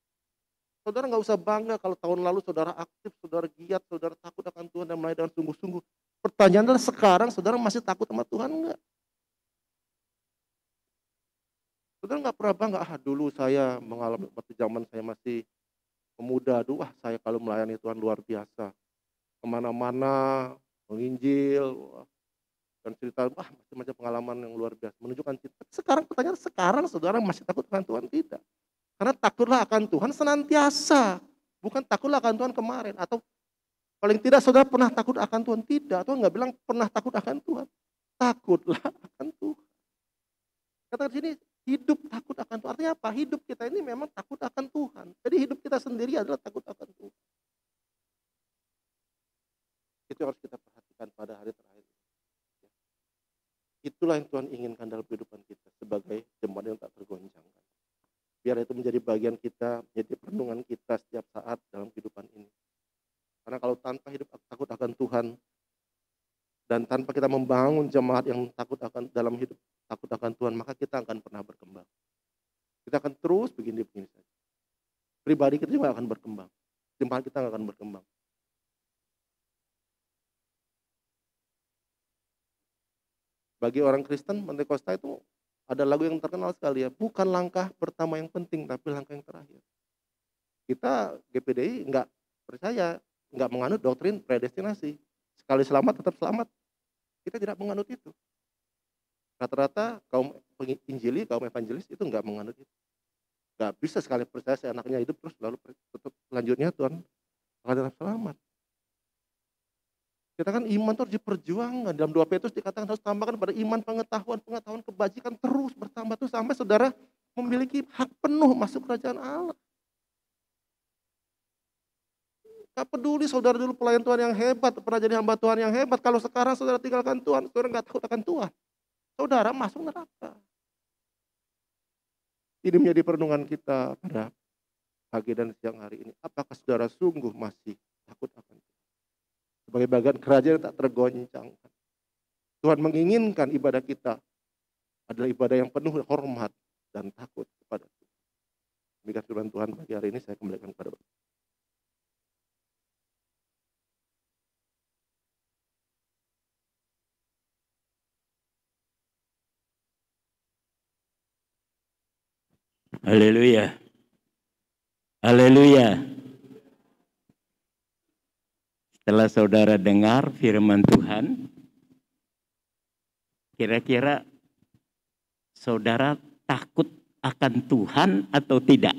D: Saudara nggak usah bangga kalau tahun lalu saudara aktif, saudara giat, saudara takut akan Tuhan dan melayani dengan sungguh-sungguh. Pertanyaan adalah sekarang saudara masih takut sama Tuhan enggak? Saudara nggak pernah bangga, dulu saya mengalami waktu zaman saya masih pemuda, saya kalau melayani Tuhan luar biasa. Kemana-mana, menginjil, dan cerita, macam-macam pengalaman yang luar biasa, menunjukkan cinta. Sekarang pertanyaan, sekarang saudara masih takut akan Tuhan? Tidak. Karena takutlah akan Tuhan senantiasa, bukan takutlah akan Tuhan kemarin. Atau paling tidak saudara pernah takut akan Tuhan? Tidak, Tuhan nggak bilang pernah takut akan Tuhan. Takutlah akan Tuhan. Kata di sini, hidup takut akan Tuhan. Artinya apa? Hidup kita ini memang takut akan Tuhan. Jadi hidup kita sendiri adalah takut akan Tuhan. Itu yang harus kita perhatikan pada hari terakhir. Itulah yang Tuhan inginkan dalam kehidupan kita sebagai jemaat yang tak tergoncangkan. Biar itu menjadi bagian kita, menjadi perenungan kita setiap saat dalam kehidupan ini. Karena kalau tanpa hidup takut akan Tuhan, dan tanpa kita membangun jemaat yang takut akan dalam hidup takut akan Tuhan, maka kita akan pernah berkembang. Kita akan terus begini-begini saja. Pribadi kita juga akan berkembang. Jemaat kita akan berkembang. Bagi orang Kristen, Pentakosta itu ada lagu yang terkenal sekali ya. Bukan langkah pertama yang penting, tapi langkah yang terakhir. Kita GPDI nggak percaya, nggak menganut doktrin predestinasi. Sekali selamat tetap selamat. Kita tidak menganut itu. Rata-rata kaum penginjili, kaum evangelis itu nggak menganut itu. Nggak bisa sekali percaya seenaknya hidup terus lalu tetap selanjutnya Tuhan akan tetap selamat. Kita kan iman itu harus diperjuangkan. Dalam 2 Petrus dikatakan harus tambahkan pada iman, pengetahuan kebajikan terus bertambah tuh sampai saudara memiliki hak penuh masuk kerajaan Allah. Gak peduli saudara dulu pelayan Tuhan yang hebat, pernah jadi hamba Tuhan yang hebat. Kalau sekarang saudara tinggalkan Tuhan, saudara gak takut akan Tuhan. Saudara masuk neraka. Ini menjadi perenungan kita pada pagi dan siang hari ini. Apakah saudara sungguh masih takut akan Tuhan? Sebagai bagian kerajaan yang tak tergoncangkan. Tuhan menginginkan ibadah kita adalah ibadah yang penuh hormat dan takut kepada Tuhan. Demikian firman Tuhan pagi hari ini saya kembalikan kepada Bapak.
C: Haleluya. Haleluya. Setelah saudara dengar firman Tuhan, kira-kira saudara takut akan Tuhan atau tidak?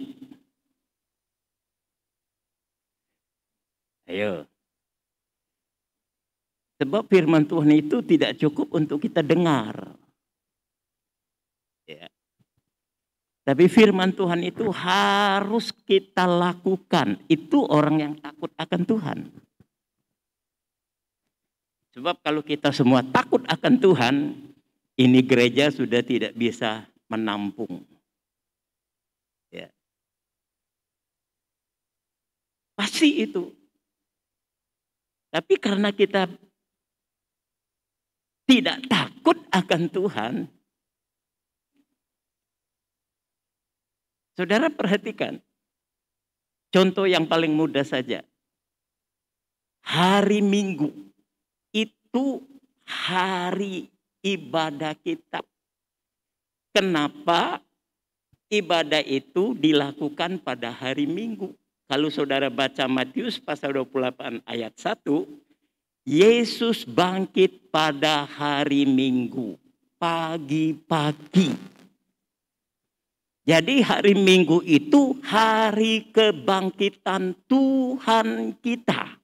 C: Ayo. Sebab firman Tuhan itu tidak cukup untuk kita dengar. Ya. Tapi firman Tuhan itu harus kita lakukan. Itu orang yang takut akan Tuhan. Sebab kalau kita semua takut akan Tuhan, ini gereja sudah tidak bisa menampung. Ya. Pasti itu. Tapi karena kita tidak takut akan Tuhan, saudara perhatikan. Contoh yang paling mudah saja. Hari Minggu. Itu hari ibadah kita. Kenapa ibadah itu dilakukan pada hari Minggu? Kalau saudara baca Matius pasal 28 ayat 1, Yesus bangkit pada hari Minggu, pagi-pagi. Jadi hari Minggu itu hari kebangkitan Tuhan kita.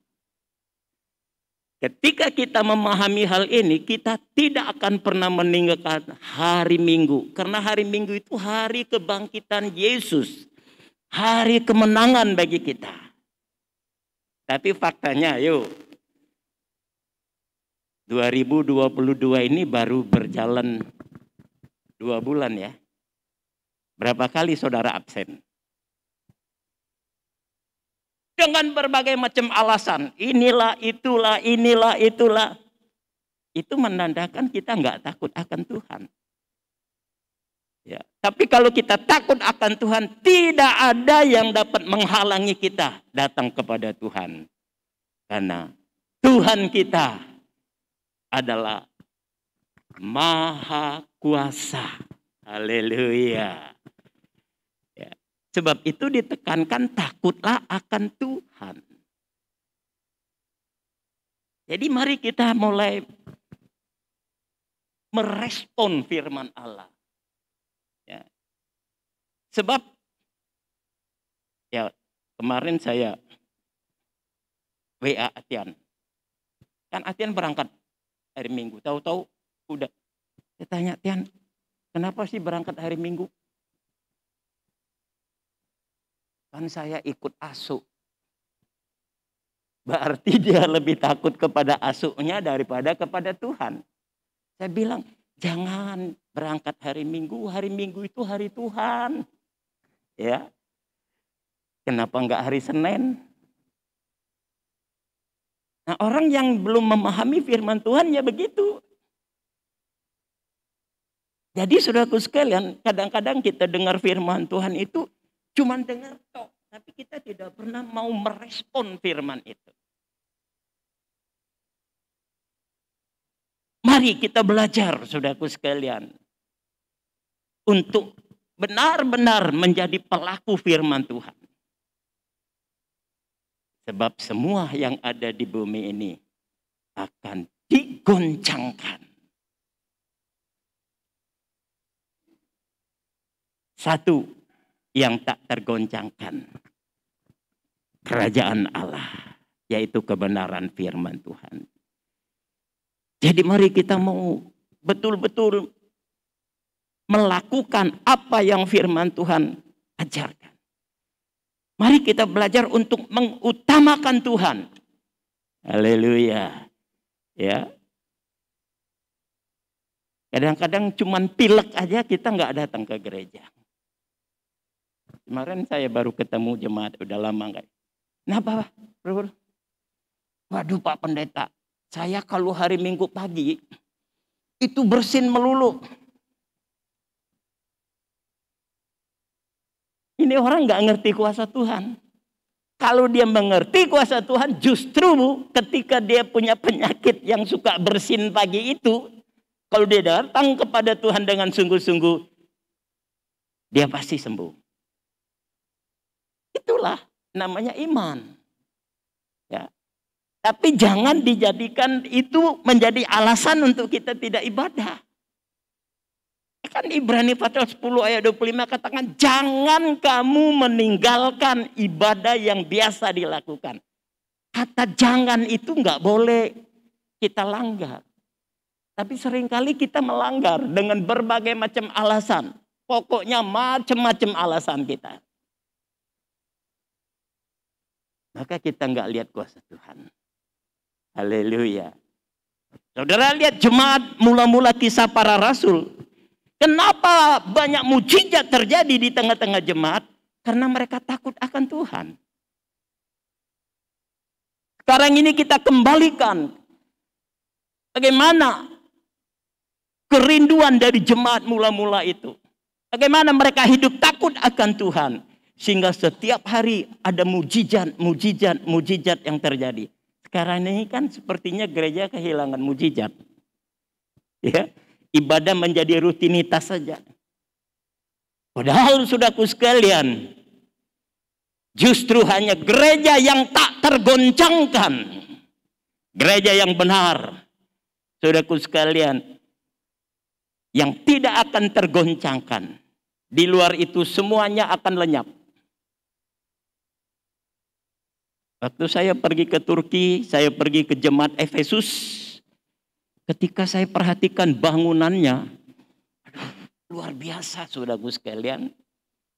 C: Ketika kita memahami hal ini, kita tidak akan pernah meninggalkan hari Minggu. Karena hari Minggu itu hari kebangkitan Yesus. Hari kemenangan bagi kita. Tapi faktanya, yuk. 2022 ini baru berjalan 2 bulan ya. Berapa kali saudara absen? Dengan berbagai macam alasan. Inilah, itulah, inilah, itulah. Itu menandakan kita nggak takut akan Tuhan. Ya, tapi kalau kita takut akan Tuhan, tidak ada yang dapat menghalangi kita datang kepada Tuhan. Karena Tuhan kita adalah Maha Kuasa. Haleluya. Ya, sebab itu ditekankan takutlah akan Tuhan. Jadi mari kita mulai merespon firman Allah. Ya. Sebab ya kemarin saya WA Atian. Kan Atian berangkat hari Minggu. Tahu-tahu udah. Saya tanya Atian, kenapa sih berangkat hari Minggu? Kan saya ikut asuh. Berarti dia lebih takut kepada asuhnya daripada kepada Tuhan. Saya bilang, jangan berangkat hari Minggu. Hari Minggu itu hari Tuhan. Ya. Kenapa enggak hari Senin? Nah, orang yang belum memahami firman Tuhan ya begitu. Jadi saudaraku sekalian, kadang-kadang kita dengar firman Tuhan itu cuma dengar tok, tapi kita tidak pernah mau merespon firman itu. Mari kita belajar, saudaraku sekalian, untuk benar-benar menjadi pelaku firman Tuhan. Sebab semua yang ada di bumi ini akan digoncangkan. Satu yang tak tergoncangkan, kerajaan Allah, yaitu kebenaran firman Tuhan. Jadi mari kita mau betul-betul melakukan apa yang firman Tuhan ajarkan. Mari kita belajar untuk mengutamakan Tuhan. Haleluya. Ya. Kadang-kadang cuman pilek aja kita nggak datang ke gereja. Kemarin saya baru ketemu jemaat, udah lama nggak. Kenapa, Bro? Waduh Pak Pendeta, saya kalau hari Minggu pagi itu bersin melulu. Ini orang nggak ngerti kuasa Tuhan. Kalau dia mengerti kuasa Tuhan, justru ketika dia punya penyakit yang suka bersin pagi itu, kalau dia datang kepada Tuhan dengan sungguh-sungguh, dia pasti sembuh. Itulah namanya iman. Ya. Tapi jangan dijadikan itu menjadi alasan untuk kita tidak ibadah. Kan Ibrani pasal 10 ayat 25 katakan, jangan kamu meninggalkan ibadah yang biasa dilakukan. Kata jangan itu nggak boleh kita langgar. Tapi seringkali kita melanggar dengan berbagai macam alasan. Pokoknya macam-macam alasan kita. Maka kita nggak lihat kuasa Tuhan. Haleluya. Saudara lihat jemaat mula-mula kisah para rasul. Kenapa banyak mujizat terjadi di tengah-tengah jemaat? Karena mereka takut akan Tuhan. Sekarang ini kita kembalikan. Bagaimana kerinduan dari jemaat mula-mula itu. Bagaimana mereka hidup takut akan Tuhan. Sehingga setiap hari ada mujizat yang terjadi. Sekarang ini kan sepertinya gereja kehilangan mujizat. Ya. Ibadah menjadi rutinitas saja. Padahal saudaraku sekalian, justru hanya gereja yang tak tergoncangkan, gereja yang benar, saudaraku sekalian, yang tidak akan tergoncangkan. Di luar itu semuanya akan lenyap. Waktu saya pergi ke Turki, saya pergi ke jemaat Efesus. Ketika saya perhatikan bangunannya, luar biasa saudaraku sekalian.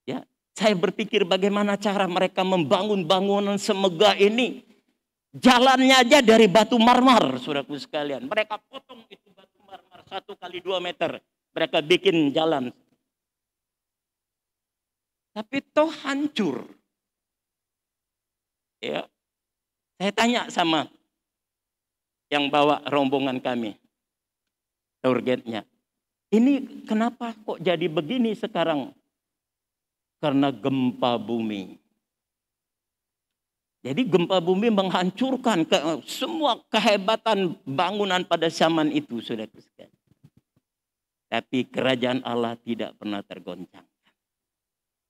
C: Ya, saya berpikir bagaimana cara mereka membangun bangunan semegah ini. Jalannya aja dari batu marmer saudaraku sekalian. Mereka potong itu batu marmer 1 x 2 meter. Mereka bikin jalan. Tapi toh hancur. Ya. Saya tanya sama yang bawa rombongan kami. Targetnya. Ini kenapa kok jadi begini sekarang? Karena gempa bumi. Jadi gempa bumi menghancurkan semua kehebatan bangunan pada zaman itu, saudara sekalian. Tapi kerajaan Allah tidak pernah tergoncang.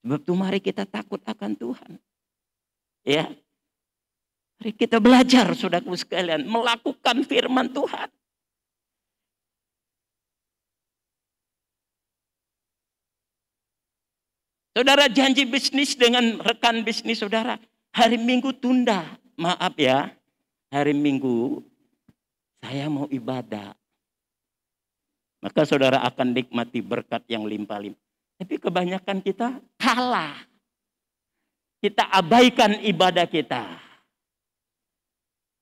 C: Sebab itu mari kita takut akan Tuhan. Ya. Mari kita belajar, saudaraku sekalian, melakukan firman Tuhan. Saudara janji bisnis dengan rekan bisnis saudara. Hari Minggu tunda. Maaf ya. Hari Minggu saya mau ibadah. Maka saudara akan nikmati berkat yang limpah-limpah. Tapi kebanyakan kita kalah. Kita abaikan ibadah kita.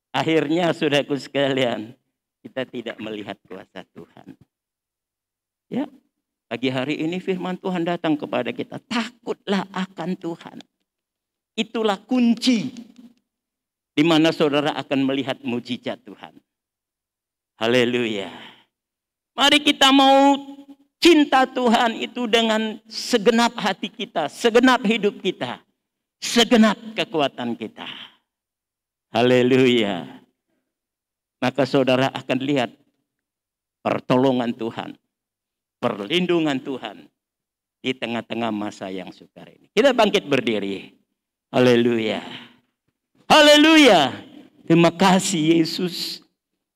C: Akhirnya saudaraku sekalian, kita tidak melihat kuasa Tuhan. Ya, pagi hari ini firman Tuhan datang kepada kita. Takutlah akan Tuhan. Itulah kunci di mana saudara akan melihat mujizat Tuhan. Haleluya. Mari kita mau cinta Tuhan itu dengan segenap hati kita, segenap hidup kita, segenap kekuatan kita. Haleluya. Maka saudara akan lihat pertolongan Tuhan, perlindungan Tuhan di tengah-tengah masa yang sukar ini. Kita bangkit berdiri. Haleluya. Haleluya. Terima kasih Yesus.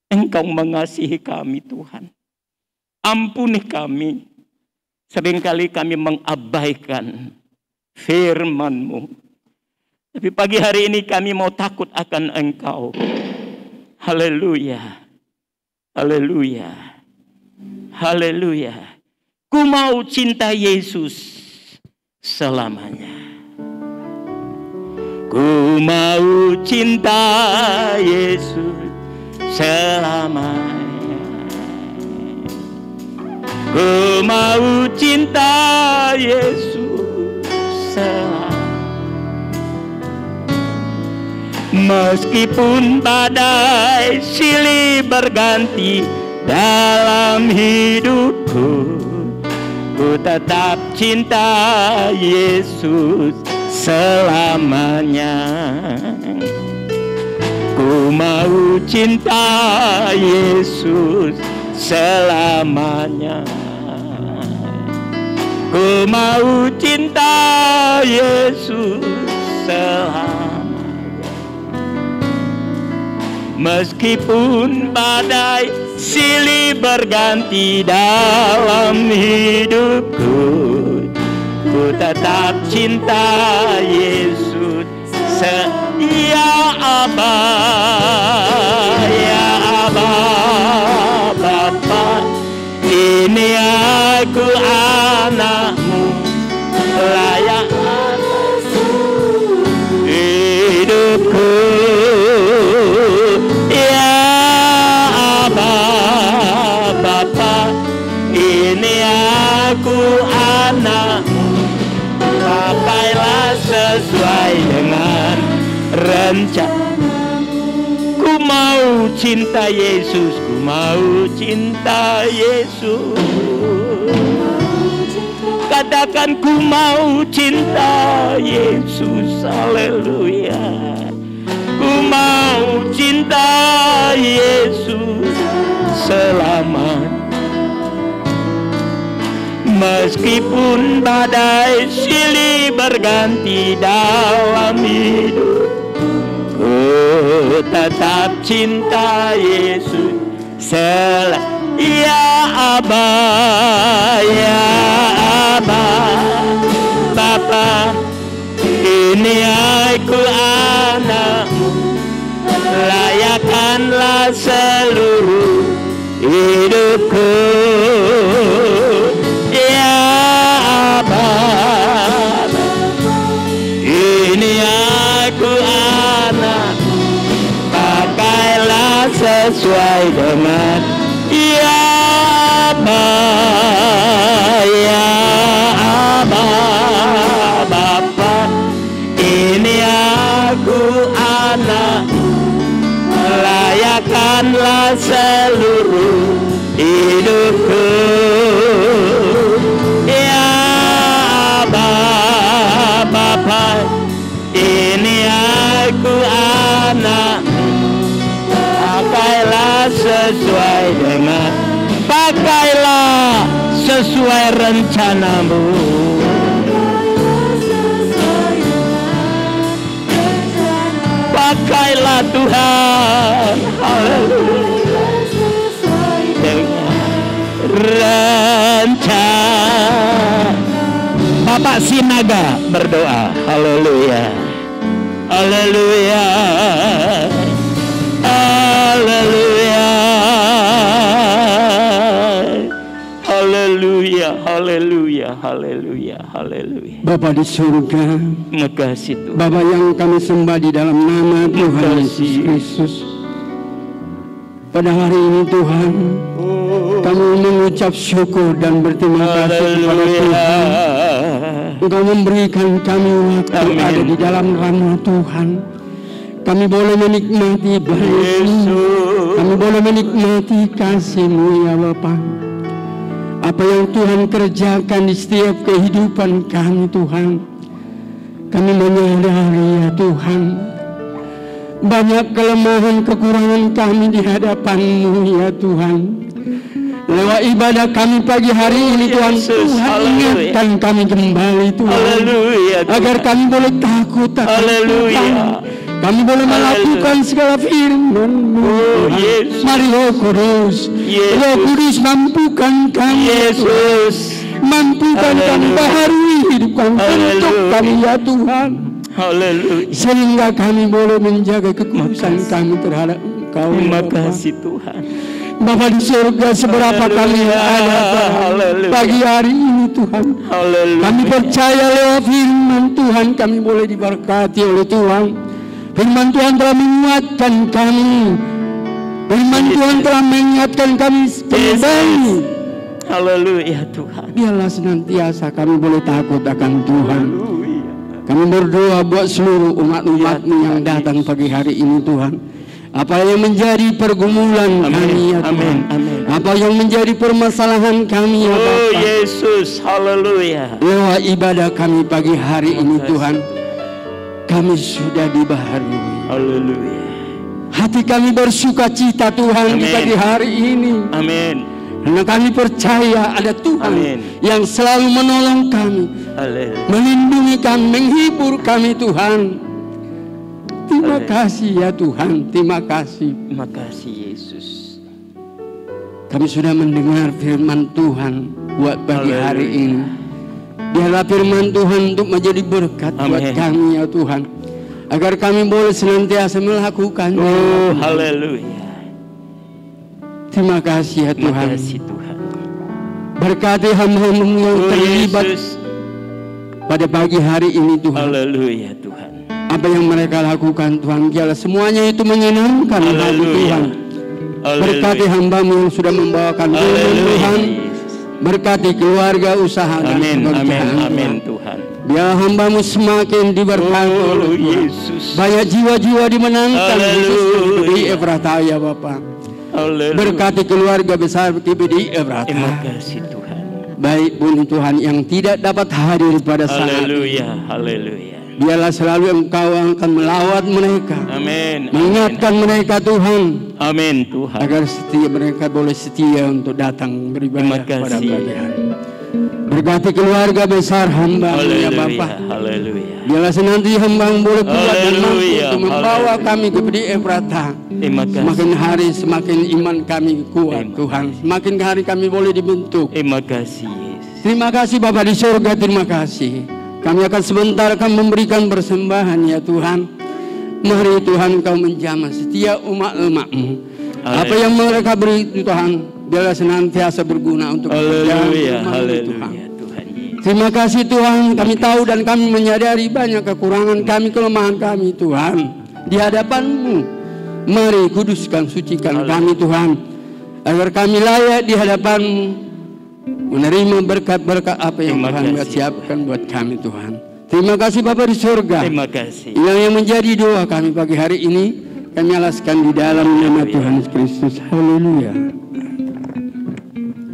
C: Engkau mengasihi kami Tuhan. Ampuni kami. Seringkali kami mengabaikan firman-Mu. Tapi pagi hari ini kami mau takut akan Engkau. Haleluya. Haleluya. Haleluya. Ku mau cinta Yesus selamanya. Ku mau cinta Yesus selamanya. Ku mau cinta Yesus selamanya. Meskipun badai silih berganti dalam hidupku, ku tetap cinta Yesus selamanya. Ku mau cinta Yesus selamanya. Ku mau cinta Yesus selamanya. Meskipun badai silih berganti dalam hidupku, ku tetap cinta Yesus. Ya Aba, ya Aba, Bapa, ini aku anakmu, layak hidupku. Ya Aba, Bapa, ini aku anakmu, pakailah sesuai dengan rencanamu. Ku mau cinta Yesus, ku mau cinta Yesus. Katakan ku mau cinta Yesus, haleluya. Ku mau cinta Yesus selamanya. Meskipun badai silih berganti dalam hidup, ku tetap cinta Yesus selamanya. Ya Aba, ya Aba, Bapa, ini aku anakmu, layakkanlah seluruh hidupku. Ya Aba, ini aku anakmu, pakailah sesuai dengan. Ya Aba, ya Aba, Bapa, ini aku anak, layakanlah seluruh hidupku. Ya Aba, Bapa, ini aku anak, pakailah sesuai dengan, pakailah sesuai rencanamu. Pakailah Tuhan, haleluya, dengan rencana. Bapak Sinaga berdoa, haleluya, haleluya, haleluya, haleluya, haleluya, haleluya, haleluya.
E: Bapa di surga,
C: Terima kasih Tuhan.
E: Bapa yang kami sembah di dalam nama Tuhan Yesus Kristus. Pada hari ini Tuhan, kami mengucap syukur dan berterima kasih kepada Tuhan. Engkau memberikan kami waktu ada di dalam rahmat Tuhan. Kami boleh menikmati baik-Mu, kami boleh menikmati kasih-Mu ya Bapa. Apa yang Tuhan kerjakan di setiap kehidupan kami Tuhan, kami menyadari ya Tuhan, banyak kelemahan kekurangan kami di hadapan-Mu ya Tuhan. Lewat ibadah kami pagi hari ini Tuhan, Tuhan ingatkan kami kembali Tuhan, agar kami boleh takut akan Tuhan. Kami boleh melakukan segala firman-Mu. Mari Roh Kudus, Roh Kudus mampukan kami, Yesus, mampukan kami, baharui hidup kami, bentuk kami ya Tuhan, sehingga kami boleh menjaga kekudusan kami terhadap Engkau.
C: Terima kasih Tuhan.
E: Bapa di surga, seberapa kami ada pagi hari ini Tuhan, kami percaya lewat firman Tuhan kami boleh diberkati oleh Tuhan. Firman Tuhan telah menguatkan kami. Firman Tuhan telah mengingatkan kami kembali.
C: Haleluya Tuhan.
E: Biarlah senantiasa kami boleh takut akan Tuhan. Kami berdoa buat seluruh umat-umat-Mu yang datang pagi hari ini Tuhan. Apa yang menjadi pergumulan kami ya Tuhan, apa yang menjadi permasalahan kami ya Bapa.
C: Oh Yesus, haleluya.
E: Lewat ibadah kami pagi hari ini Tuhan, kami sudah dibaharui.
C: Haleluya.
E: Hati kami bersuka cita Tuhan di pagi hari ini.
C: Amin.
E: Karena kami percaya ada Tuhan yang selalu menolong kami, melindungi kami, menghibur kami Tuhan. Terima kasih ya Tuhan, terima kasih.
C: Terima kasih Yesus.
E: Kami sudah mendengar firman Tuhan buat pagi hari ini. Biarlah firman Tuhan untuk menjadi berkat buat kami ya Tuhan, agar kami boleh senantiasa melakukannya.
C: Oh haleluya.
E: Terima kasih ya Tuhan.
C: Terima kasih Tuhan.
E: Berkati hamba-Mu yang terlibat pada pagi hari ini Tuhan.
C: Haleluya Tuhan.
E: Apa yang mereka lakukan Tuhan, biarlah semuanya itu menyenangkan hati Tuhan. Berkati hamba-Mu yang sudah membawakan firman Tuhan. Berkati keluarga, usaha dan pekerjaan.
C: Amin Tuhan.
E: Biar hamba-Mu semakin diberkati oleh Tuhan. Banyak jiwa-jiwa dimenangkan khususnya di Efratah ya Bapa. Berkati keluarga besar KBDI Efratah.
C: Terima kasih Tuhan.
E: Baik pun Tuhan yang tidak dapat hadir pada saat ini.
C: Haleluya.
E: Biarlah selalu Engkau akan melawat mereka.
C: Amin.
E: Mengingatkan mereka Tuhan.
C: Amin Tuhan.
E: Agar mereka boleh setia untuk datang beribadah pada pagi hari. Berkati keluarga besar hamba ya Bapa.
C: Haleluya.
E: Biarlah senantiasa hamba boleh kuat dan mampu untuk membawa kami ke PDI Efratah. Semakin hari semakin iman kami kuat Tuhan. Semakin hari kami boleh dibentuk.
C: Terima kasih Yesus.
E: Terima kasih Bapa di surga, terima kasih. Kami akan sebentar akan memberikan persembahan ya Tuhan. Mari Tuhan Kau menjamah setiap umat-umat-Mu. Apa yang mereka beri Tuhan, biarlah senantiasa berguna untuk pekerjaan Tuhan. Terima kasih Tuhan, kami tahu dan kami menyadari banyak kekurangan kami, kelemahan kami Tuhan. Di hadapan-Mu, mari kuduskan, sucikan kami Tuhan, agar kami layak di hadapan-Mu. menerima berkat-berkat apa yang
C: Terima
E: Tuhan
C: kasih,
E: siapkan buat kami Tuhan. Terima kasih Bapa di surga.
C: Terima kasih.
E: Yang menjadi doa kami pagi hari ini kami alaskan di dalam nama Tuhan Yesus Kristus. Haleluya.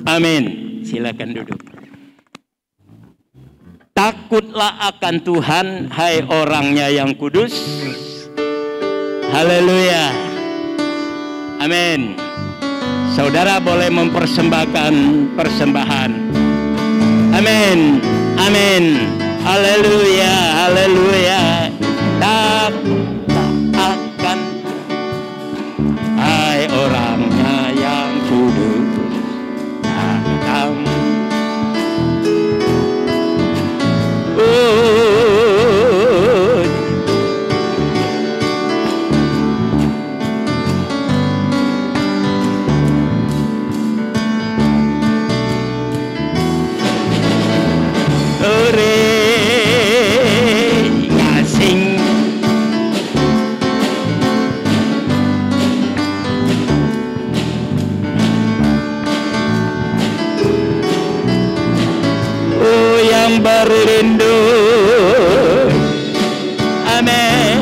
C: Amin. Silakan duduk. Takutlah akan Tuhan, hai orangnya yang kudus. Haleluya. Amin. Saudara boleh mempersembahkan persembahan. Amin. Amin. Haleluya. Haleluya. Takutlah akan, hai orangnya yang kudus. Berrindu, amin,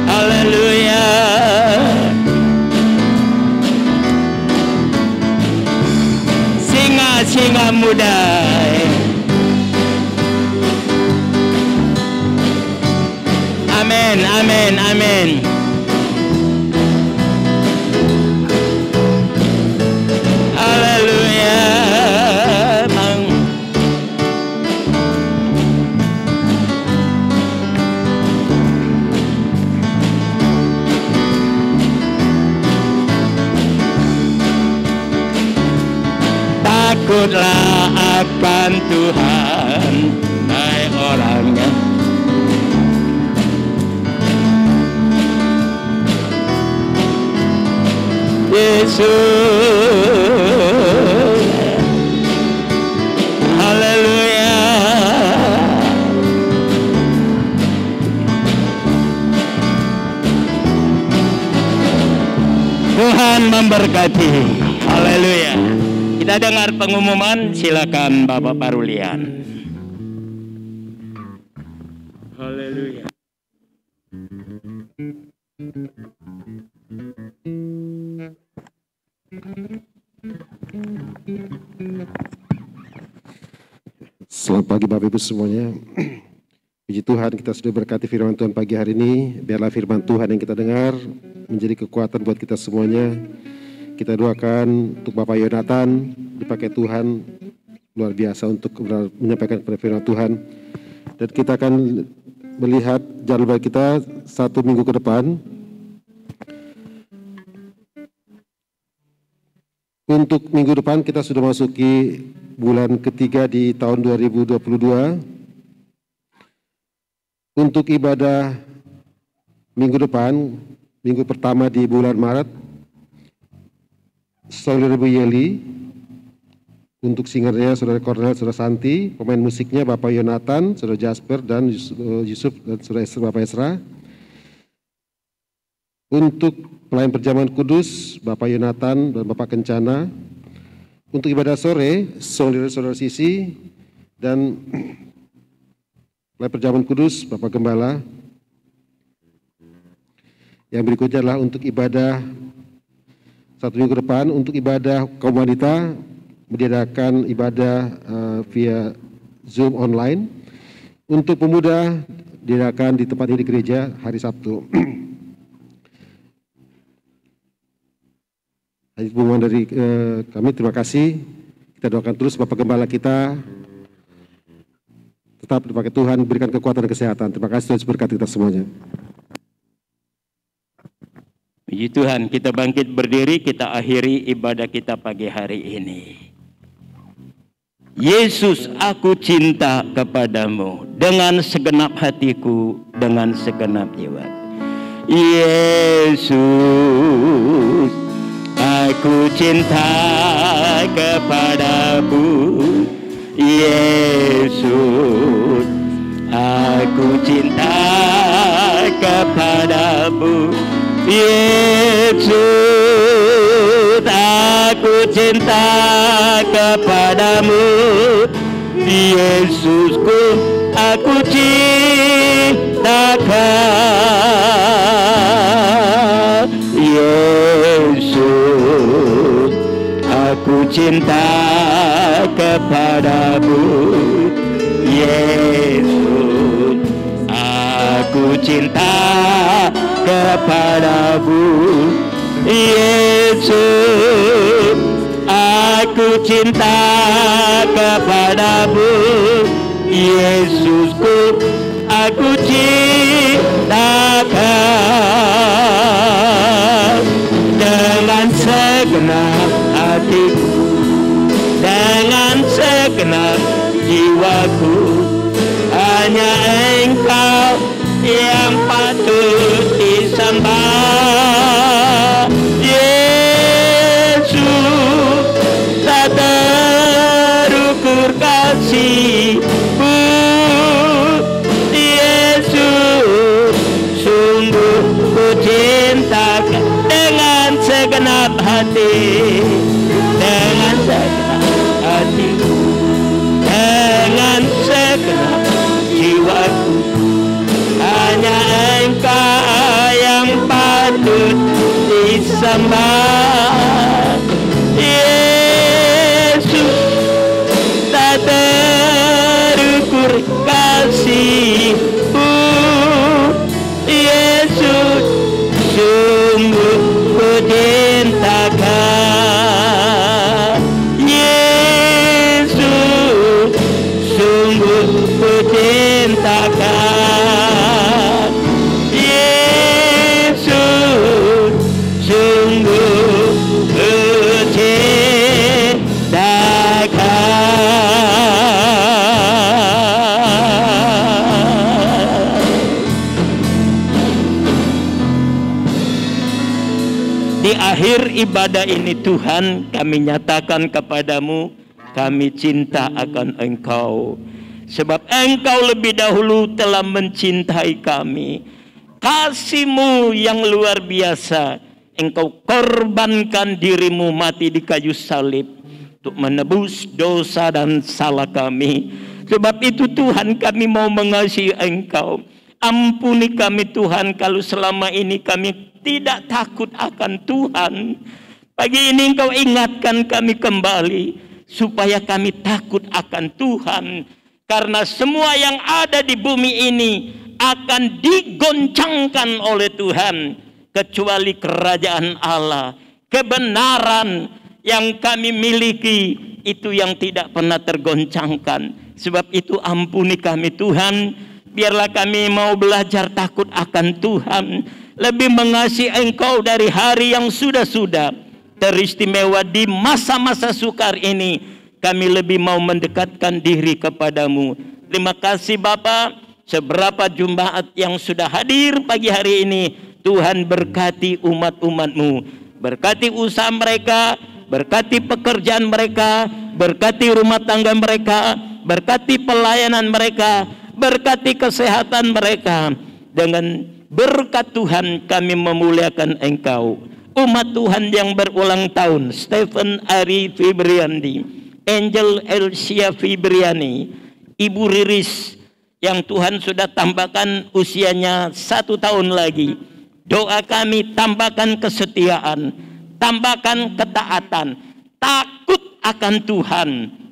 C: haleluya. Singa-singa muda, amin, amin, amin. Takutlah akan Tuhan, hai orangnya. Yesus, haleluya. Tuhan memberkati, haleluya. Kita dengar pengumuman, silakan Bapak Parulian. Haleluya.
F: Selamat pagi Bapak Ibu semuanya. Puji Tuhan, kita sudah berkati firman Tuhan pagi hari ini. Biarlah firman Tuhan yang kita dengar menjadi kekuatan buat kita semuanya. Kita doakan untuk Bapak Yonatan, dipakai Tuhan luar biasa untuk menyampaikan kepada firman Tuhan. Dan kita akan melihat jadwal kita 1 minggu ke depan. Untuk minggu depan kita sudah masuki bulan ketiga di tahun 2022. Untuk ibadah minggu depan, minggu pertama di bulan Maret, Saudara Ibu Yeli, untuk singernya Saudara Cornel, Saudara Santi, pemain musiknya Bapak Yonatan, Saudara Jasper dan Yusuf dan Saudara Bapak Esra. Untuk pelayan perjamuan kudus Bapak Yonatan dan Bapak Kencana. Untuk ibadah sore Saudara Sisi dan pelayan perjamuan kudus Bapak Gembala. Yang berikutnya adalah untuk ibadah 1 minggu depan, untuk ibadah kaum wanita diadakan ibadah via Zoom online. Untuk pemuda diadakan di tempat ini di gereja hari Sabtu. Hubungan dari kami, terima kasih. Kita doakan terus Bapak Gembala kita tetap dipakai Tuhan, berikan kekuatan dan kesehatan. Terima kasih Tuhan, berkati kita semuanya.
C: Puji Tuhan, kita bangkit berdiri, kita akhiri ibadah kita pagi hari ini. Yesus, aku cinta kepadamu dengan segenap hatiku, dengan segenap jiwa. Yesus, aku cinta kepadamu. Yesus, aku cinta kepadamu. Yesus, aku cinta cinta kepadamu, Yesusku, aku cintakan. Yesus, aku cinta kepadamu. Yesus, aku cinta kepadamu. Yesus, aku cinta kepadamu. Yesusku, aku cintakan. Dengan segenap hatiku, dengan segenap jiwaku, hanya Engkau yang patut disembah. Yesus, tak terukur kasih-Mu. Yesus, sungguh ku cintakan dengan segenap hati, dengan segenap hatiku, dengan segenap jiwaku, hanya Engkau yang patut disembah. Yesus, tak terukur kasih-Mu. Yesus, sungguh ku cintakan. Yesus, sungguh ku cintakan. Yesus, sungguh ku cintakan. Di akhir ibadah ini Tuhan, kami nyatakan kepadamu, kami cinta akan Engkau. Sebab Engkau lebih dahulu telah mencintai kami. Kasih-Mu yang luar biasa, Engkau korbankan diri-Mu mati di kayu salib untuk menebus dosa dan salah kami. Sebab itu Tuhan, kami mau mengasihi Engkau. Ampuni kami Tuhan kalau selama ini kami tidak takut akan Tuhan. Pagi ini Engkau ingatkan kami kembali supaya kami takut akan Tuhan. Karena semua yang ada di bumi ini akan digoncangkan oleh Tuhan, kecuali kerajaan Allah. Kebenaran yang kami miliki itu yang tidak pernah tergoncangkan. Sebab itu ampuni kami Tuhan. Biarlah kami mau belajar takut akan Tuhan, lebih mengasihi Engkau dari hari yang sudah-sudah. Teristimewa di masa-masa sukar ini, kami lebih mau mendekatkan diri kepadamu. Terima kasih Bapa. Seberapa jemaat yang sudah hadir pagi hari ini, Tuhan berkati umat-umat-Mu. Berkati usaha mereka, berkati pekerjaan mereka, berkati rumah tangga mereka, berkati pelayanan mereka, berkati kesehatan mereka. Dengan berkat Tuhan kami memuliakan Engkau. Umat Tuhan yang berulang tahun, Stephen Ari Fibriandi, Angel Elsia Fibriani, Ibu Riris yang Tuhan sudah tambahkan usianya 1 tahun lagi. Doa kami, tambahkan kesetiaan, tambahkan ketaatan, takut akan Tuhan,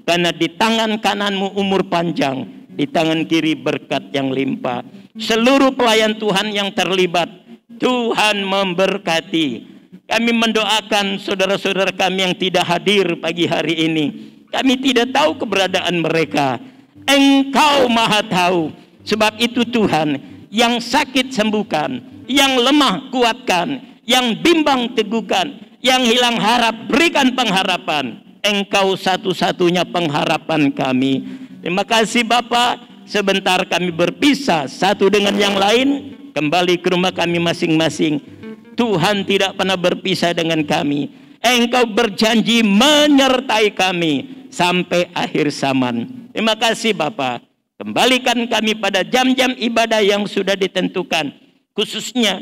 C: karena di tangan kananmu umur panjang, di tangan kiri berkat yang limpah. Seluruh pelayan Tuhan yang terlibat, Tuhan memberkati. Kami mendoakan saudara-saudara kami yang tidak hadir pagi hari ini. Kami tidak tahu keberadaan mereka. Engkau maha tahu. Sebab itu Tuhan, yang sakit sembuhkan, yang lemah kuatkan, yang bimbang teguhkan, yang hilang harap berikan pengharapan. Engkau satu-satunya pengharapan kami. Terima kasih Bapa. Sebentar kami berpisah satu dengan yang lain, kembali ke rumah kami masing-masing. Tuhan tidak pernah berpisah dengan kami. Engkau berjanji menyertai kami sampai akhir zaman. Terima kasih Bapa. Kembalikan kami pada jam-jam ibadah yang sudah ditentukan. Khususnya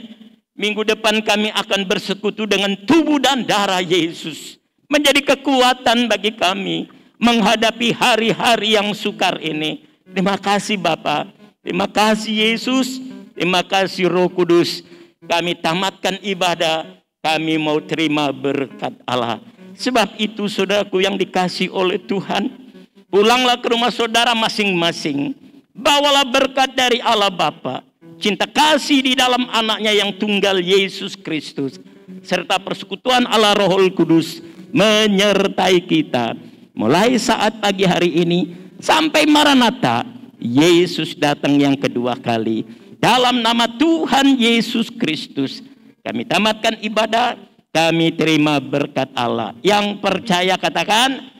C: minggu depan kami akan bersekutu dengan tubuh dan darah Yesus. menjadi kekuatan bagi kami menghadapi hari-hari yang sukar ini. Terima kasih Bapa, terima kasih Yesus, terima kasih Roh Kudus. Kami tamatkan ibadah, kami mau terima berkat Allah. Sebab itu saudaraku yang dikasih oleh Tuhan, pulanglah ke rumah saudara masing-masing. Bawalah berkat dari Allah Bapa, cinta kasih di dalam anaknya yang tunggal Yesus Kristus, serta persekutuan Allah Roh Kudus menyertai kita. Mulai saat pagi hari ini sampai Maranatha, Yesus datang yang kedua kali. Dalam nama Tuhan Yesus Kristus, kami tamatkan ibadah, kami terima berkat Allah. Yang percaya katakan,